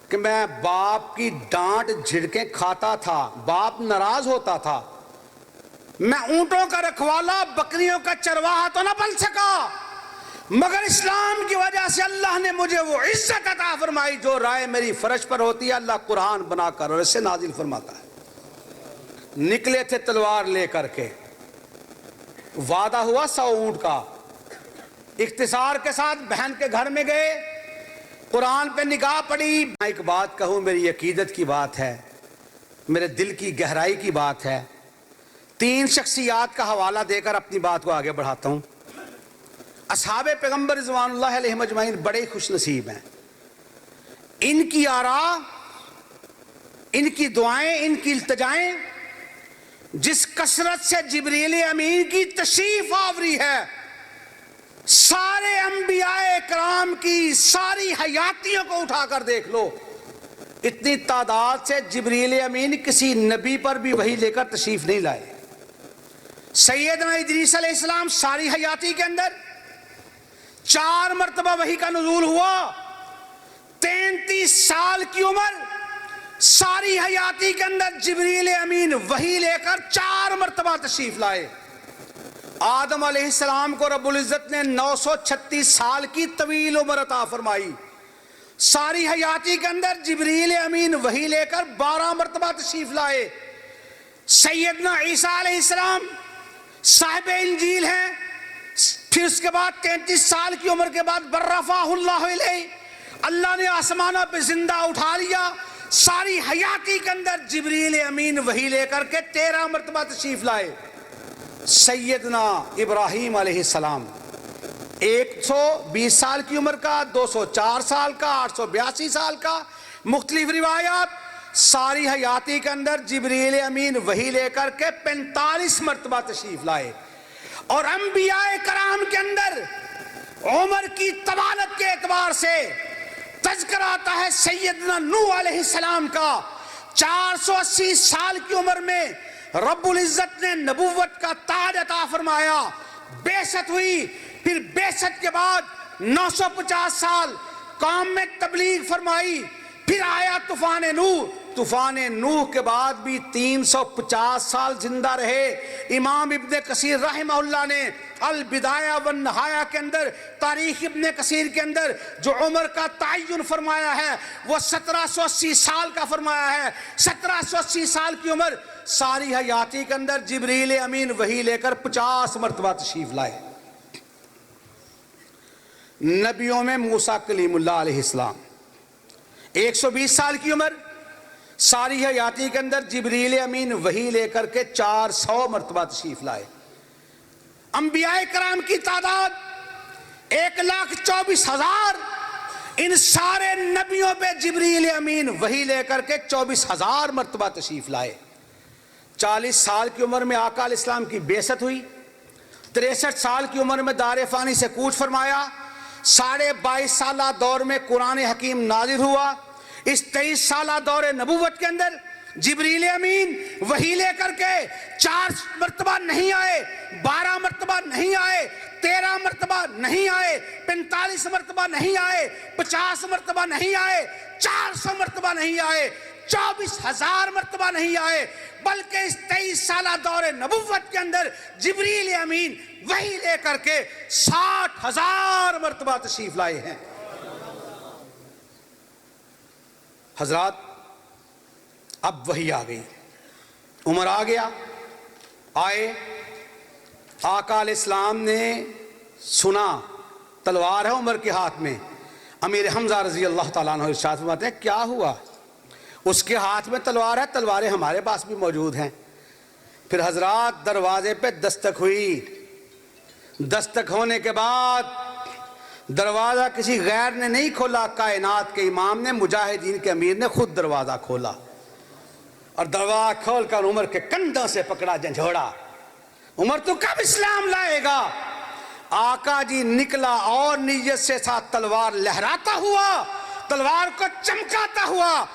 کہ کہ میں باپ کی ڈانٹ جھڑکیں کھاتا تھا، باپ ناراض ہوتا تھا، میں اونٹوں کا رکھوالا بکریوں کا چرواہا تو نہ بن سکا، مگر اسلام کی وجہ سے اللہ نے مجھے وہ عزت عطا فرمائی جو رائے میری فرش پر ہوتی ہے اللہ قرآن بنا کر اور اس سے نازل فرماتا ہے۔ نکلے تھے تلوار لے کر کے، وعدہ ہوا 100 اونٹ کا، اختصار کے ساتھ بہن کے گھر میں گئے، قرآن پہ نگاہ پڑی۔ میں ایک بات کہوں، میری عقیدت کی بات ہے، میرے دل کی گہرائی کی بات ہے، 3 شخصیات کا حوالہ دے کر اپنی بات کو آگے بڑھاتا ہوں۔ اصحاب پیغمبر رضوان اللہ علیہم اجمعین بڑے خوش نصیب ہیں، ان کی آراء، ان کی دعائیں، ان کی التجائیں جس کثرت سے جبریل امین کی تشریف آوری ہے، سارے انبیاء کرام کی ساری حیاتیوں کو اٹھا کر دیکھ لو، اتنی تعداد سے جبریل امین کسی نبی پر بھی وحی لے کر تشریف نہیں لائے۔ سیدنا ادریس علیہ السلام ساری حیاتی کے اندر 4 مرتبہ وحی کا نزول ہوا، 33 سال کی عمر، ساری حیاتی کے اندر جبریل امین وحی لے کر 4 مرتبہ تشریف لائے۔ آدم علیہ السلام کو رب العزت نے 936 سال کی طویل عمر عطا فرمائی، ساری حیاتی کے اندر جبریل امین وحی لے کر 12 مرتبہ تشریف لائے۔ سیدنا عیسیٰ علیہ السلام صاحب انجیل ہیں، پھر اس کے بعد 33 سال کی عمر کے بعد بررفعہ اللہ علیہ، اللہ نے آسمانوں پہ زندہ اٹھا لیا، ساری حیاتی کے اندر جبریل امین وحی لے کر کے 13 مرتبہ تشریف لائے۔ سیدنا ابراہیم علیہ السلام 120 سال کی عمر کا، 204 سال کا، 882 سال کا، مختلف روایات، ساری حیاتی کے اندر جبریل امین وحی لے کر کے 45 مرتبہ تشریف لائے۔ اور انبیاء کرام کے اندر عمر کی طوالت کے اعتبار سے تذکرہ آتا ہے سیدنا نوح علیہ السلام کا، 480 سال کی عمر میں رب العزت نے نبوت کا تاج عطا فرمایا، بعثت ہوئی، پھر بعثت کے بعد 950 سال قوم میں تبلیغ فرمائی، پھر آیا طوفان نوح، طوفان نوح کے بعد بھی 350 سال زندہ رہے۔ امام ابن کثیر رحمہ اللہ نے البدایہ والنہایہ کے اندر، تاریخ ابن کثیر کے اندر جو عمر کا تعین فرمایا ہے وہ 1780 سال کا فرمایا ہے۔ 1780 سال کی عمر، ساری حیاتی کے اندر جبریل امین وحی لے کر 50 مرتبہ تشریف لائے۔ نبیوں میں موسیٰ کلیم اللہ علیہ السلام 120 سال کی عمر، ساری حیاتی کے اندر جبریل امین وحی لے کر کے 400 مرتبہ تشریف لائے۔ انبیاء کرام کی تعداد 1,24,000، ان سارے نبیوں پہ جبریل امین وحی لے کر کے 24,000 مرتبہ تشریف لائے۔ 40 سال کی عمر میں آقا علیہ السلام کی بعثت ہوئی، 63 سال کی عمر میں دار فانی سے کوچ فرمایا، 22.5 سالہ دور میں قرآن حکیم نازل ہوا۔ اس 23 سالہ دور نبوت کے اندر جبریل امین وحی لے کر کے 4 مرتبہ نہیں آئے، 12 مرتبہ نہیں آئے، 13 مرتبہ نہیں آئے، 45 مرتبہ نہیں آئے، 50 مرتبہ نہیں آئے، 400 مرتبہ نہیں آئے، 24,000 مرتبہ نہیں آئے، بلکہ اس 23 سالہ دور نبوت کے اندر جبریل امین وحی لے کر کے 60,000 مرتبہ تشریف لائے ہیں۔ حضرات، اب وحی آ گئی، عمر آ گیا، آئے، آقا علیہ السلام نے سنا تلوار ہے عمر کے ہاتھ میں، امیر حمزہ رضی اللہ تعالیٰ عنہ ارشاد فرماتے ہیں کیا ہوا؟ اس کے ہاتھ میں تلوار ہے، تلواریں ہمارے پاس بھی موجود ہیں۔ پھر حضرات دروازے پہ دستک ہوئی، دستک ہونے کے بعد دروازہ کسی غیر نے نہیں کھولا، کائنات کے امام نے، مجاہدین کے امیر نے خود دروازہ کھولا، اور دروازہ کھول کر عمر کے کندھوں سے پکڑا، جھنجھوڑا، عمر تو کب اسلام لائے گا؟ آقا جی نکلا اور نیت سے ساتھ تلوار لہراتا ہوا، تلوار کو چمکاتا ہوا،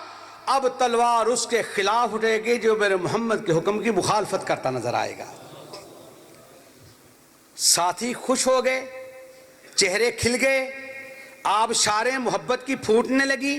اب تلوار اس کے خلاف اٹھے گی جو میرے محمد کے حکم کی مخالفت کرتا نظر آئے گا۔ ساتھی خوش ہو گئے، چہرے کھل گئے، آبشاریں محبت کی پھوٹنے لگی۔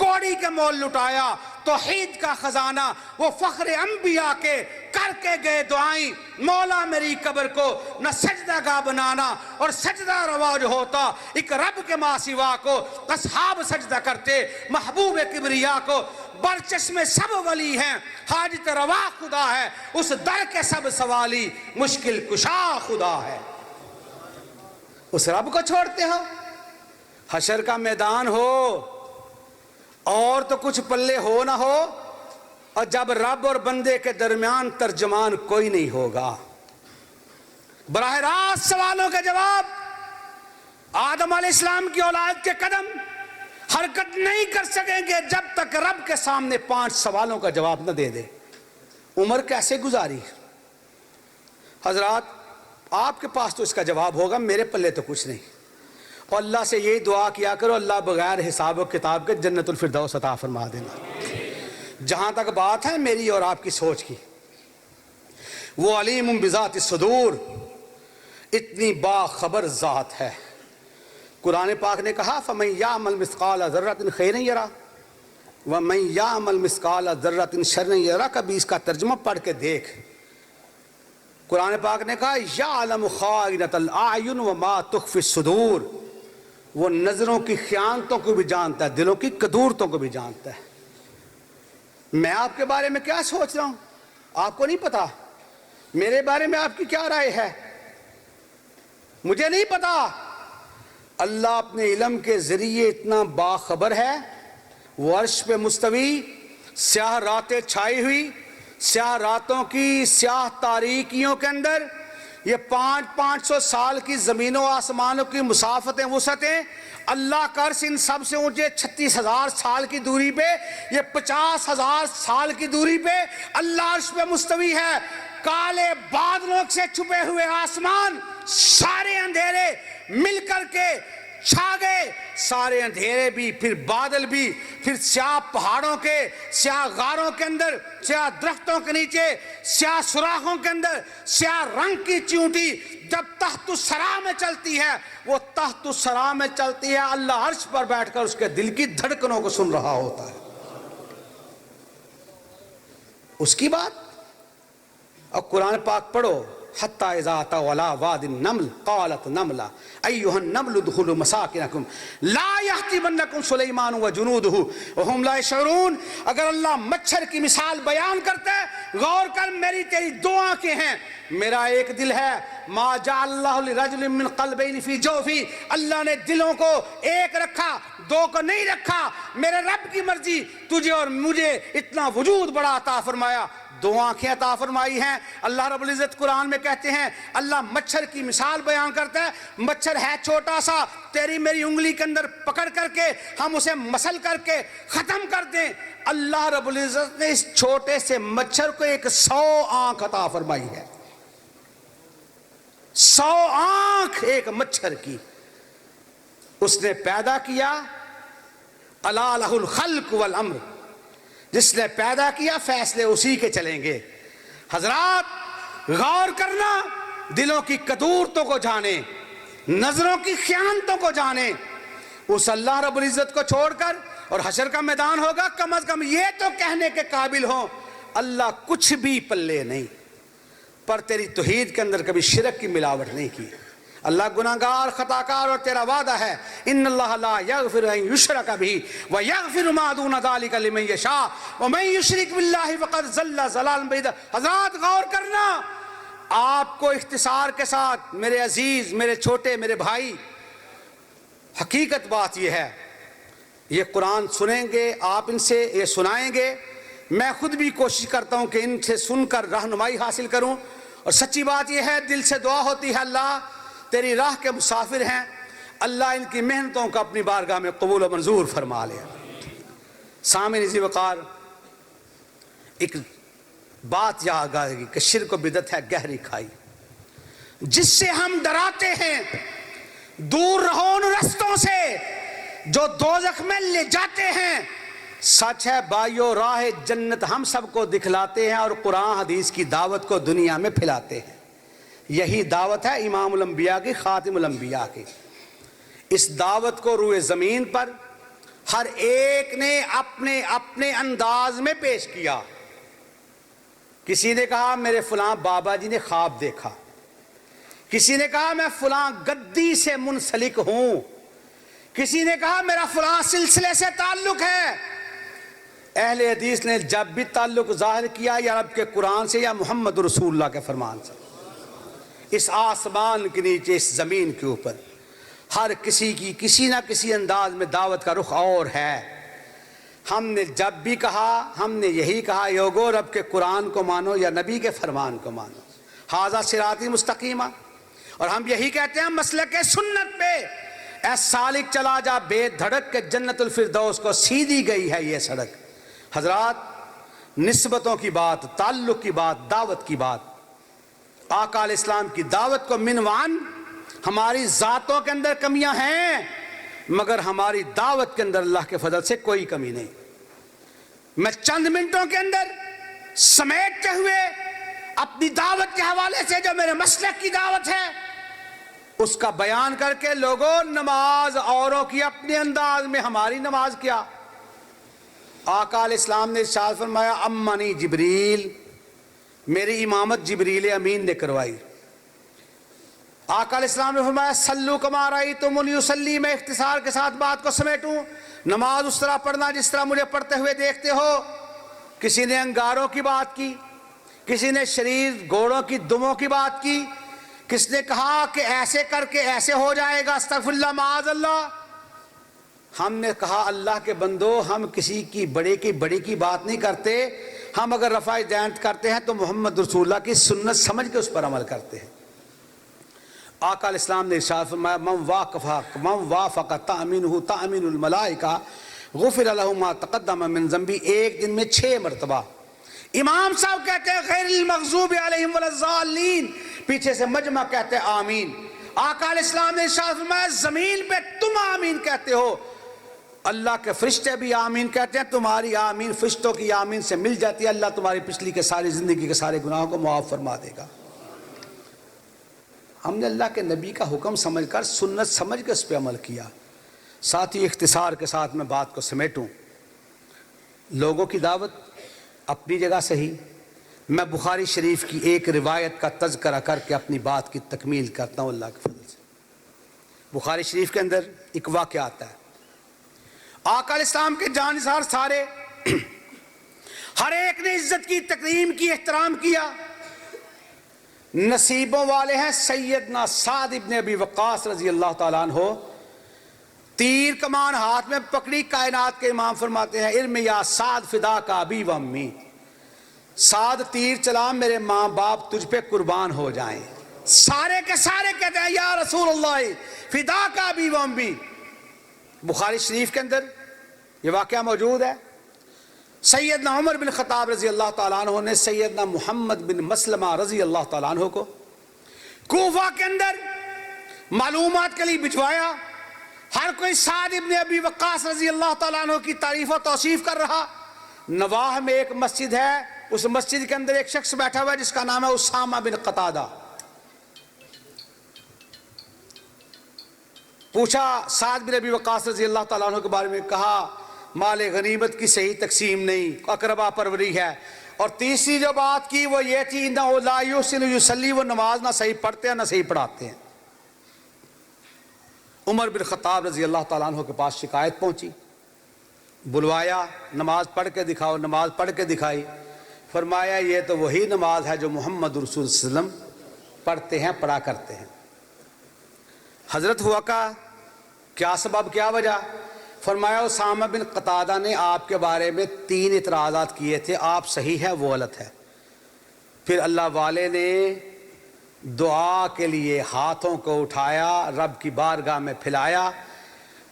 کوڑی کے مول لٹایا توحید کا خزانہ وہ فخر انبیاء کے کر کے گئے دعائیں مولا میری قبر کو نہ سجدہ گاہ بنانا اور سجدہ روا جو ہوتا ایک رب کے ماں سوا کو اصحاب سجدہ کرتے محبوب کبریا کو برچشم سب ولی ہیں حاجت روا خدا ہے اس در کے سب سوالی مشکل کشا خدا ہے اس رب کو چھوڑتے ہو حشر کا میدان ہو اور تو کچھ پلے ہو نہ ہو اور جب رب اور بندے کے درمیان ترجمان کوئی نہیں ہوگا براہ راست سوالوں کے جواب آدم علیہ السلام کی اولاد کے قدم حرکت نہیں کر سکیں گے جب تک رب کے سامنے 5 سوالوں کا جواب نہ دے دے عمر کیسے گزاری حضرات آپ کے پاس تو اس کا جواب ہوگا میرے پلے تو کچھ نہیں اور اللہ سے یہی دعا کیا کرو اللہ بغیر حساب و کتاب کے جنت الفردوس عطا فرما دینا جہاں تک بات ہے میری اور آپ کی سوچ کی وہ علیم بذات الصدور اتنی باخبر ذات ہے قرآن پاک نے کہا فَمَن يَعْمَلْ مِثْقَالَ ذَرَّةٍ خَيْرًا يَرَهُ وَمَن يَعْمَلْ مِثْقَالَ ذَرَّةٍ شَرًّا يَرَهُ کبھی اس کا ترجمہ پڑھ کے دیکھ قرآن پاک نے کہا یعلم خائنۃ الاعین وما تخفی الصدور وہ نظروں کی خیانتوں کو بھی جانتا ہے دلوں کی کدورتوں کو بھی جانتا ہے میں آپ کے بارے میں کیا سوچ رہا ہوں آپ کو نہیں پتا میرے بارے میں آپ کی کیا رائے ہے مجھے نہیں پتا اللہ اپنے علم کے ذریعے اتنا باخبر ہے وہ عرش پہ مستوی سیاہ راتیں چھائی ہوئی سیاہ راتوں کی سیاہ تاریکیوں کے اندر یہ 500 سال کی زمینوں آسمانوں کی مسافتیں وسعتیں اللہ کا عرش ان سب سے اونچے 36,000 سال کی دوری پہ یہ 50,000 سال کی دوری پہ اللہ عرش پہ مستوی ہے کالے بادلوں سے چھپے ہوئے آسمان سارے اندھیرے مل کر کے چھا گئے سارے اندھیرے بھی پھر بادل بھی پھر سیاہ پہاڑوں کے سیاہ غاروں کے اندر سیاہ درختوں کے نیچے سیاہ سوراخوں کے اندر سیاہ رنگ کی چیونٹی جب تحت الثری میں چلتی ہے وہ تحت الثری میں چلتی ہے اللہ عرش پر بیٹھ کر اس کے دل کی دھڑکنوں کو سن رہا ہوتا ہے اس کی بات اور قرآن پاک پڑھو حتی اذا طولا واد النمل قالت نملہ ایہا النمل ادخلوا مساکنکم لا یحطمنکم سلیمان وجنودہ وہم لا یشعرون اگر اللہ مچھر کی مثال بیان کرتا ہے غور کر میری تیری 2 آنکھیں ہیں میرا ایک دل ہے ما جعل اللہ لرجل من قلبین فی جوفی اللہ نے دلوں کو ایک رکھا 2 کو نہیں رکھا میرے رب کی مرضی تجھے اور مجھے اتنا وجود بڑا عطا فرمایا 2 آنکھیں عطا فرمائی ہیں اللہ رب العزت قرآن میں کہتے ہیں اللہ مچھر کی مثال بیان کرتا ہے مچھر ہے چھوٹا سا تیری میری انگلی کے اندر پکڑ کر کے ہم اسے مسل کر کے ختم کر دیں اللہ رب العزت نے اس چھوٹے سے مچھر کو 100 آنکھ عطا فرمائی ہے 100 آنکھ ایک مچھر کی اس نے پیدا کیا الا لہ الخلق والامر جس نے پیدا کیا فیصلے اسی کے چلیں گے حضرات غور کرنا دلوں کی کدورتوں کو جانے نظروں کی خیانتوں کو جانے اس اللہ رب العزت کو چھوڑ کر اور حشر کا میدان ہوگا کم از کم یہ تو کہنے کے قابل ہوں اللہ کچھ بھی پلے نہیں پر تیری توحید کے اندر کبھی شرک کی ملاوٹ نہیں کی اللہ گناہگار خطاکار اور تیرا وعدہ ہے ان اللہ لا یغفر ان یشرک بہ ویغفر ما دون ذلک لمن یشاء ومن یشرک باللہ فقد ضل ضلالا بعیدا حضرات غور کرنا آپ کو اختصار کے ساتھ میرے عزیز میرے چھوٹے میرے بھائی حقیقت بات یہ ہے یہ قرآن سنیں گے آپ ان سے یہ سنائیں گے میں خود بھی کوشش کرتا ہوں کہ ان سے سن کر رہنمائی حاصل کروں اور سچی بات یہ ہے دل سے دعا ہوتی ہے اللہ تیری راہ کے مسافر ہیں اللہ ان کی محنتوں کا اپنی بارگاہ میں قبول و منظور فرما لے سامعین عزیز وقار ایک بات یاد آئے گی کہ شرک و بدعت ہے گہری کھائی جس سے ہم ڈراتے ہیں دور رہو ان رستوں سے جو دوزخ میں لے جاتے ہیں سچ ہے بھائیو راہ جنت ہم سب کو دکھلاتے ہیں اور قرآن حدیث کی دعوت کو دنیا میں پھیلاتے ہیں یہی دعوت ہے امام الانبیاء کی خاتم الانبیاء کی اس دعوت کو روئے زمین پر ہر ایک نے اپنے اپنے انداز میں پیش کیا. کسی نے کہا میرے فلاں بابا جی نے خواب دیکھا, کسی نے کہا میں فلاں گدی سے منسلک ہوں, کسی نے کہا میرا فلاں سلسلے سے تعلق ہے. اہل حدیث نے جب بھی تعلق ظاہر کیا یا رب کے قرآن سے یا محمد رسول اللہ کے فرمان سے. اس آسمان کے نیچے, اس زمین کے اوپر ہر کسی کی کسی نہ کسی انداز میں دعوت کا رخ اور ہے. ہم نے جب بھی کہا, ہم نے یہی کہا, یوگو رب کے قرآن کو مانو یا نبی کے فرمان کو مانو, ھذا صراطی مستقیمہ. اور ہم یہی کہتے ہیں مسلک سنت پہ اے سالک چلا جا بے دھڑک کے جنت الفردوس کو سیدھی گئی ہے یہ سڑک. حضرات, نسبتوں کی بات, تعلق کی بات, دعوت کی بات, آقا علیہ السلام کی دعوت کو منوان. ہماری ذاتوں کے اندر کمیاں ہیں مگر ہماری دعوت کے اندر اللہ کے فضل سے کوئی کمی نہیں. میں چند منٹوں کے اندر سمیٹتے ہوئے اپنی دعوت کے حوالے سے جو میرے مسلک کی دعوت ہے اس کا بیان کر کے, لوگوں نماز اوروں کی اپنے انداز میں, ہماری نماز کیا. آقا علیہ السلام نے ارشاد فرمایا امانی جبریل, میری امامت جبریل امین نے کروائی. آقا علیہ السلام نے فرمایا صلو کما رأیتمونی اصلی. میں اختصار کے ساتھ بات کو سمیٹوں, نماز اس طرح پڑھنا جس طرح مجھے پڑھتے ہوئے دیکھتے ہو. کسی نے انگاروں کی بات کی, کسی نے شریر گھوڑوں کی دموں کی بات کی, کس نے کہا کہ ایسے کر کے ایسے ہو جائے گا, استغفر اللہ معاذ اللہ. ہم نے کہا اللہ کے بندو, ہم کسی کی بڑے کی بات نہیں کرتے. ہم اگر رفع دین کرتے ہیں تو محمد رسول اللہ کی سنت سمجھ کے اس پر عمل کرتے ہیں. آقا علیہ السلام نے ارشاد فرمایا من وافق تأمینہ تأمین الملائکہ غفر لہ ما تقدم من ذنبی. ایک دن میں 6 مرتبہ امام صاحب کہتے ہیں غیر المغضوب علیہم ولا الضالین, پیچھے سے مجمع کہتے ہیں آمین. آقا علیہ السلام نے ارشاد فرمایا زمین پہ تم آمین کہتے ہو, اللہ کے فرشتے بھی آمین کہتے ہیں, تمہاری آمین فرشتوں کی آمین سے مل جاتی ہے. اللہ تمہاری پچھلی کے ساری زندگی کے سارے گناہوں کو معاف فرما دے گا. ہم نے اللہ کے نبی کا حکم سمجھ کر, سنت سمجھ کے اس پہ عمل کیا. ساتھی اختصار کے ساتھ میں بات کو سمیٹوں, لوگوں کی دعوت اپنی جگہ صحیح. میں بخاری شریف کی ایک روایت کا تذکرہ کر کے اپنی بات کی تکمیل کرتا ہوں اللہ کے فضل سے. بخاری شریف کے اندر ایک واقعہ آتا ہے. آقا علیہ السلام کے جانثار سارے, ہر ایک نے عزت کی, تکریم کی, احترام کیا. نصیبوں والے ہیں سیدنا سعد ابن ابی وقاص رضی اللہ تعالیٰ عنہ. تیر کمان ہاتھ میں پکڑی, کائنات کے امام فرماتے ہیں ارم یا سعد فدا کا ابی و امی. سعد تیر چلا, میرے ماں باپ تجھ پہ قربان ہو جائیں. سارے کے سارے کہتے ہیں یا رسول اللہ فدا کا ابی و امی. بخاری شریف کے اندر یہ واقعہ موجود ہے. سیدنا عمر بن خطاب رضی اللہ تعالیٰ عنہ نے سیدنا محمد بن مسلمہ رضی اللہ تعالیٰ عنہ کو کوفہ کے اندر معلومات کے لیے بھجوایا. ہر کوئی سعد ابن ابی وقاص رضی اللہ تعالیٰ عنہ کی تعریف و توصیف کر رہا. نواح میں ایک مسجد ہے, اس مسجد کے اندر ایک شخص بیٹھا ہوا ہے جس کا نام ہے اسامہ بن قتادہ. پوچھا سعد بن ابی وقاص رضی اللہ تعالیٰ عنہ کے بارے میں, کہا مال غنیمت کی صحیح تقسیم نہیں, اقربا پروری ہے. اور تیسری جو بات کی وہ یہ تھی انہ لا یحسن یصلی, وہ نماز نہ صحیح پڑھتے ہیں نہ صحیح پڑھاتے ہیں. عمر بن خطاب رضی اللہ تعالیٰ عنہ کے پاس شکایت پہنچی, بلوایا, نماز پڑھ کے دکھاؤ. نماز پڑھ کے دکھائی. فرمایا یہ تو وہی نماز ہے جو محمد رسول صلی اللہ علیہ وسلم پڑھتے ہیں, پڑھا کرتے ہیں. حضرت ہوا کا کیا سبب, کیا وجہ؟ فرمایا اسامہ بن قتادہ نے آپ کے بارے میں 3 اعتراضات کیے تھے, آپ صحیح ہے وہ غلط ہے. پھر اللہ والے نے دعا کے لیے ہاتھوں کو اٹھایا, رب کی بارگاہ میں پھیلایا,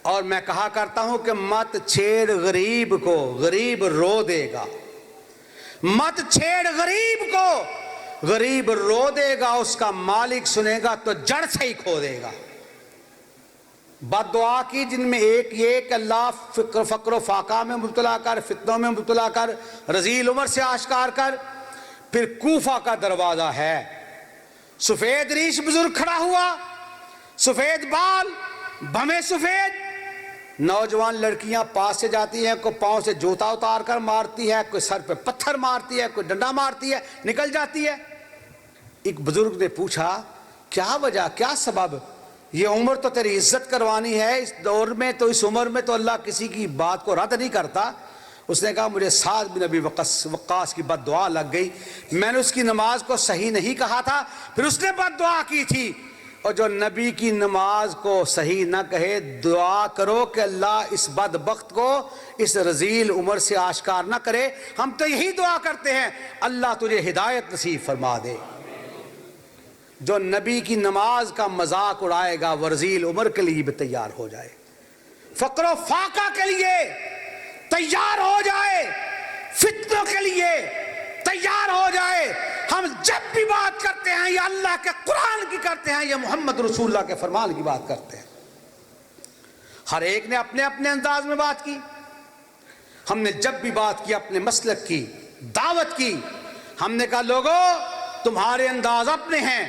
اور میں کہا کرتا ہوں کہ مت چھیڑ غریب کو, غریب رو دے گا. مت چھیڑ غریب کو, غریب رو دے گا, اس کا مالک سنے گا تو جڑ سے ہی کھو دے گا. بد دعا کی جن میں ایک یہ کہ اللہ فقر و فاقہ میں مبتلا کر, فتنوں میں مبتلا کر, رذیل عمر سے آشکار کر. پھر کوفہ کا دروازہ ہے, سفید ریش بزرگ کھڑا ہوا, سفید بال, بھمے سفید, نوجوان لڑکیاں پاس سے جاتی ہیں، کوئی پاؤں سے جوتا اتار کر مارتی ہے، کوئی سر پہ پتھر مارتی ہے، کوئی ڈنڈا مارتی ہے، نکل جاتی ہے۔ ایک بزرگ نے پوچھا کیا وجہ، کیا سبب؟ یہ عمر تو تیری عزت کروانی ہے، اس دور میں تو، اس عمر میں تو اللہ کسی کی بات کو رد نہیں کرتا۔ اس نے کہا مجھے سعد بن ابی وقاص کی بد دعا لگ گئی، میں نے اس کی نماز کو صحیح نہیں کہا تھا، پھر اس نے بد دعا کی تھی۔ اور جو نبی کی نماز کو صحیح نہ کہے، دعا کرو کہ اللہ اس بدبخت کو اس رذیل عمر سے آشکار نہ کرے۔ ہم تو یہی دعا کرتے ہیں اللہ تجھے ہدایت نصیب فرما دے۔ جو نبی کی نماز کا مذاق اڑائے گا وہ رذیل عمر کے لیے بھی تیار ہو جائے، فقر و فاقہ کے لیے تیار ہو جائے، فتنوں کے لیے تیار ہو جائے۔ ہم جب بھی بات کرتے ہیں یا اللہ کے قرآن کی کرتے ہیں یا محمد رسول اللہ کے فرمان کی بات کرتے ہیں، ہر ایک نے اپنے اپنے انداز میں بات کی۔ ہم نے جب بھی بات کی اپنے مسلک کی دعوت کی، ہم نے کہا لوگوں تمہارے انداز اپنے ہیں،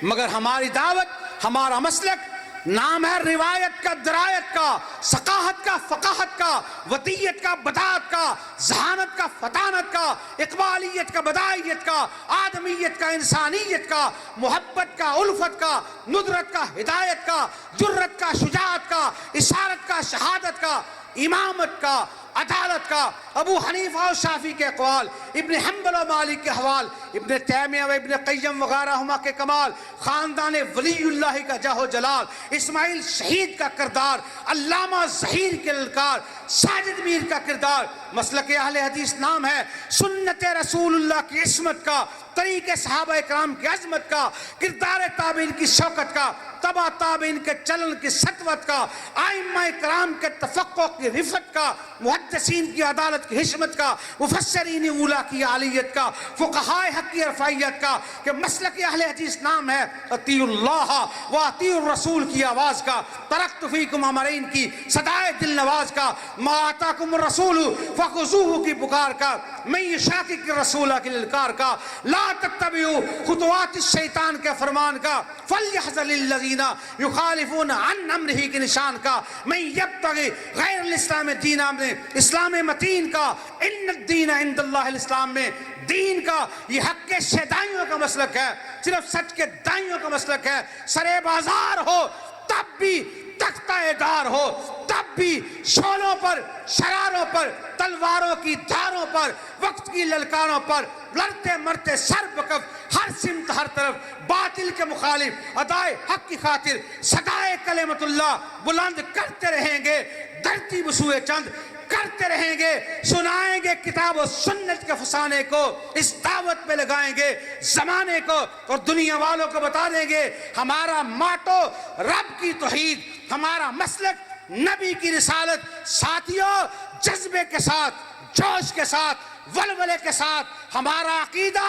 مگر ہماری دعوت، ہمارا مسلک نام ہے روایت کا، درایت کا، ثقافت کا، فقاہت کا، وطیت کا، بداعت کا، ذہانت کا، فطانت کا، اقبالیت کا، بدائیت کا، آدمیت کا، انسانیت کا، محبت کا، الفت کا، ندرت کا، ہدایت کا، جرت کا، شجاعت کا، اشارت کا، شہادت کا، امامت کا، عدالت کا، ابو حنیفہ اور شافعی کے اقوال، ابن حنبل و مالک کے حوال، ابن تیمیہ و ابن قیم وغیرہ ہما کے کمال، خاندان ولی اللہ کا جاہ و جلال، اسماعیل شہید کا کردار، علامہ ظہیر کے للکار، ساجد میر کا کردار، مسلک اہل حدیث نام ہے، سنت رسول اللہ کی عصمت کا، طریق صحابہ اکرام کی عظمت کا، کردار تابعین کی شوکت کا، تبع تابعین کے چلن کی سطوت کا، ائمہ اکرام کے تفقہ کی رفت کا، محدثین کی عدالت کی حشمت کا، مفسرین اولیاء کی عالیت کا، فقہائے حق کی رفاعیت کا، کہ مسلک اہل حدیث نام ہے اطیعوا اللہ و اطیعوا الرسول کی آواز کا، ترکت فیکم امرین کی صدائے دل نواز کا، ما آتاکم الرسول فخذوہ کی پکار کا، من یشاقق الرسول کی للکار کا، لا تتبعوا خطوات الشیطان کے فرمان کا، فلیحذر الذین یخالفون عن امرہ کے نشان کا، من یبتغی غیر الاسلام دینا میں اسلام متین کا، ان الدین عند اللہ الاسلام میں دین کا، یہ حق کے شیدائیوں کا مسلک ہے، صرف سچ کے دائیوں کا مسلک ہے۔ سرے بازار ہو تب بھی تختہ دار ہو، تب بھی شولوں پر، شراروں پر، تلواروں کی دھاروں پر، وقت کی للکاروں پر لڑتے مرتے سر بکف، ہر سمت ہر طرف باطل کے مخالف ادائے حق کی خاطر صدائے کلمت اللہ بلند کرتے رہیں گے، دھرتی بسوئے چند کرتے رہیں گے، سنائیں گے کتاب و سنت کے فسانے کو، اس دعوت پہ لگائیں گے زمانے کو، اور دنیا والوں کو بتا دیں گے ہمارا ماٹو رب کی توحید، ہمارا مسلک نبی کی رسالت۔ ساتھیوں جذبے کے ساتھ، جوش کے ساتھ، ولولے کے ساتھ ہمارا عقیدہ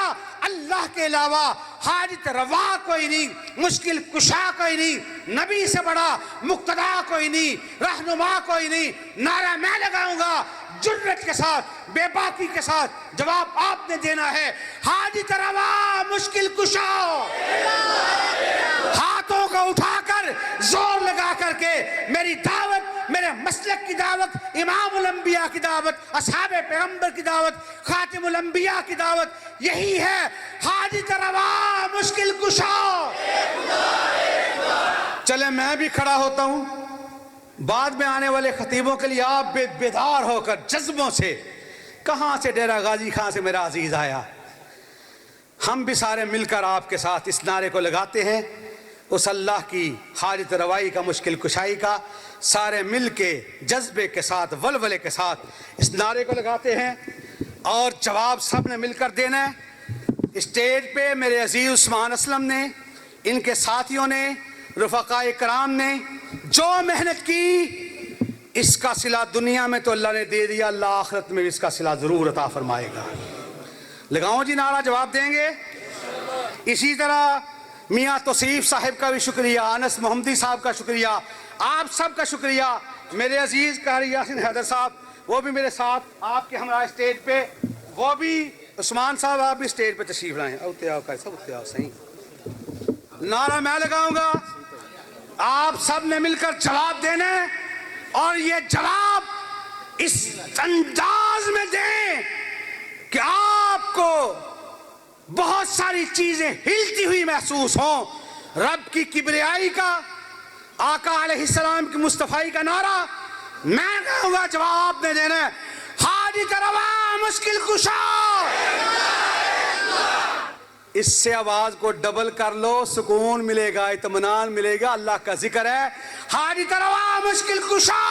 اللہ کے علاوہ حاجت روا کوئی نہیں، مشکل کشا کوئی نہیں، نبی سے بڑا مقتدا کوئی نہیں، رہنما کوئی نہیں۔ نعرہ میں لگاؤں گا جرت کے ساتھ، بے باکی کے ساتھ، جواب آپ نے دینا ہے، حاجت روا مشکل کشا، ہاتھوں کو اٹھا کر زور لگا کر کے میری دعوت، میرے مسلک کی دعوت، امام الانبیاء کی دعوت، اصحاب پیغمبر کی دعوت، خاتم الانبیاء کی دعوت یہی ہے، حاجت روا مشکل کشا۔ چلے میں بھی کھڑا ہوتا ہوں، بعد میں آنے والے خطیبوں کے لیے آپ بیدار ہو کر جذبوں سے، کہاں سے ڈیرہ غازی خان سے میرا عزیز آیا، ہم بھی سارے مل کر آپ کے ساتھ اس نعرے کو لگاتے ہیں، اس اللہ کی حاجت روائی کا، مشکل کشائی کا، سارے مل کے جذبے کے ساتھ، ولولے کے ساتھ اس نعرے کو لگاتے ہیں، اور جواب سب نے مل کر دینا ہے۔ اسٹیج پہ میرے عزیز عثمان اسلم نے، ان کے ساتھیوں نے، رفقائے کرام نے جو محنت کی، اس کا صلہ دنیا میں تو اللہ نے دے دیا، اللہ آخرت میں اس کا صلہ ضرور عطا فرمائے گا۔ لگاؤں جی نعرہ، جواب دیں گے؟ اسی طرح میاں توصیف صاحب کا بھی شکریہ، انس محمدی صاحب کا شکریہ، آپ سب کا شکریہ، میرے عزیز قاری یاسین حیدر صاحب وہ بھی میرے ساتھ آپ کے ہمراہ اسٹیج پہ، وہ بھی عثمان صاحب آپ بھی اسٹیج پہ تشریف لائیں، اوتے آؤ سب اوتے آؤ، صحیح۔ نعرہ میں لگاؤں گا، آپ سب نے مل کر جواب دینا ہے، اور یہ جواب اس انداز میں دیں کہ آپ کو بہت ساری چیزیں ہلتی ہوئی محسوس ہوں. رب کی کبریائی کا، آقا علیہ السلام کی مصطفیٰ کا نعرہ میں کہوں گا جواب میں دینا ہے. حاجت روا مشکل کشا. اس سے آواز کو ڈبل کر لو، سکون ملے گا، اطمینان ملے گا. اللہ کا ذکر ہے. حاجت روا مشکل کشا،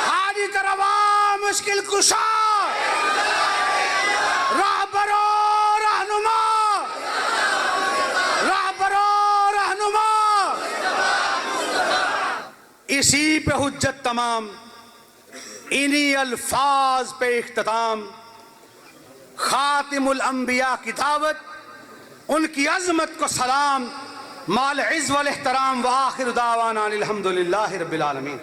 حاجت روا مشکل کشا، راہبرو رہنما، راہبرو رہنما. اسی پہ حجت تمام، انہی الفاظ پہ اختتام. خاتم الانبیاء کی دعوت، ان کی عظمت کو سلام، مال عز والاحترام. وآخر دعوانا الحمدللہ رب العالمین.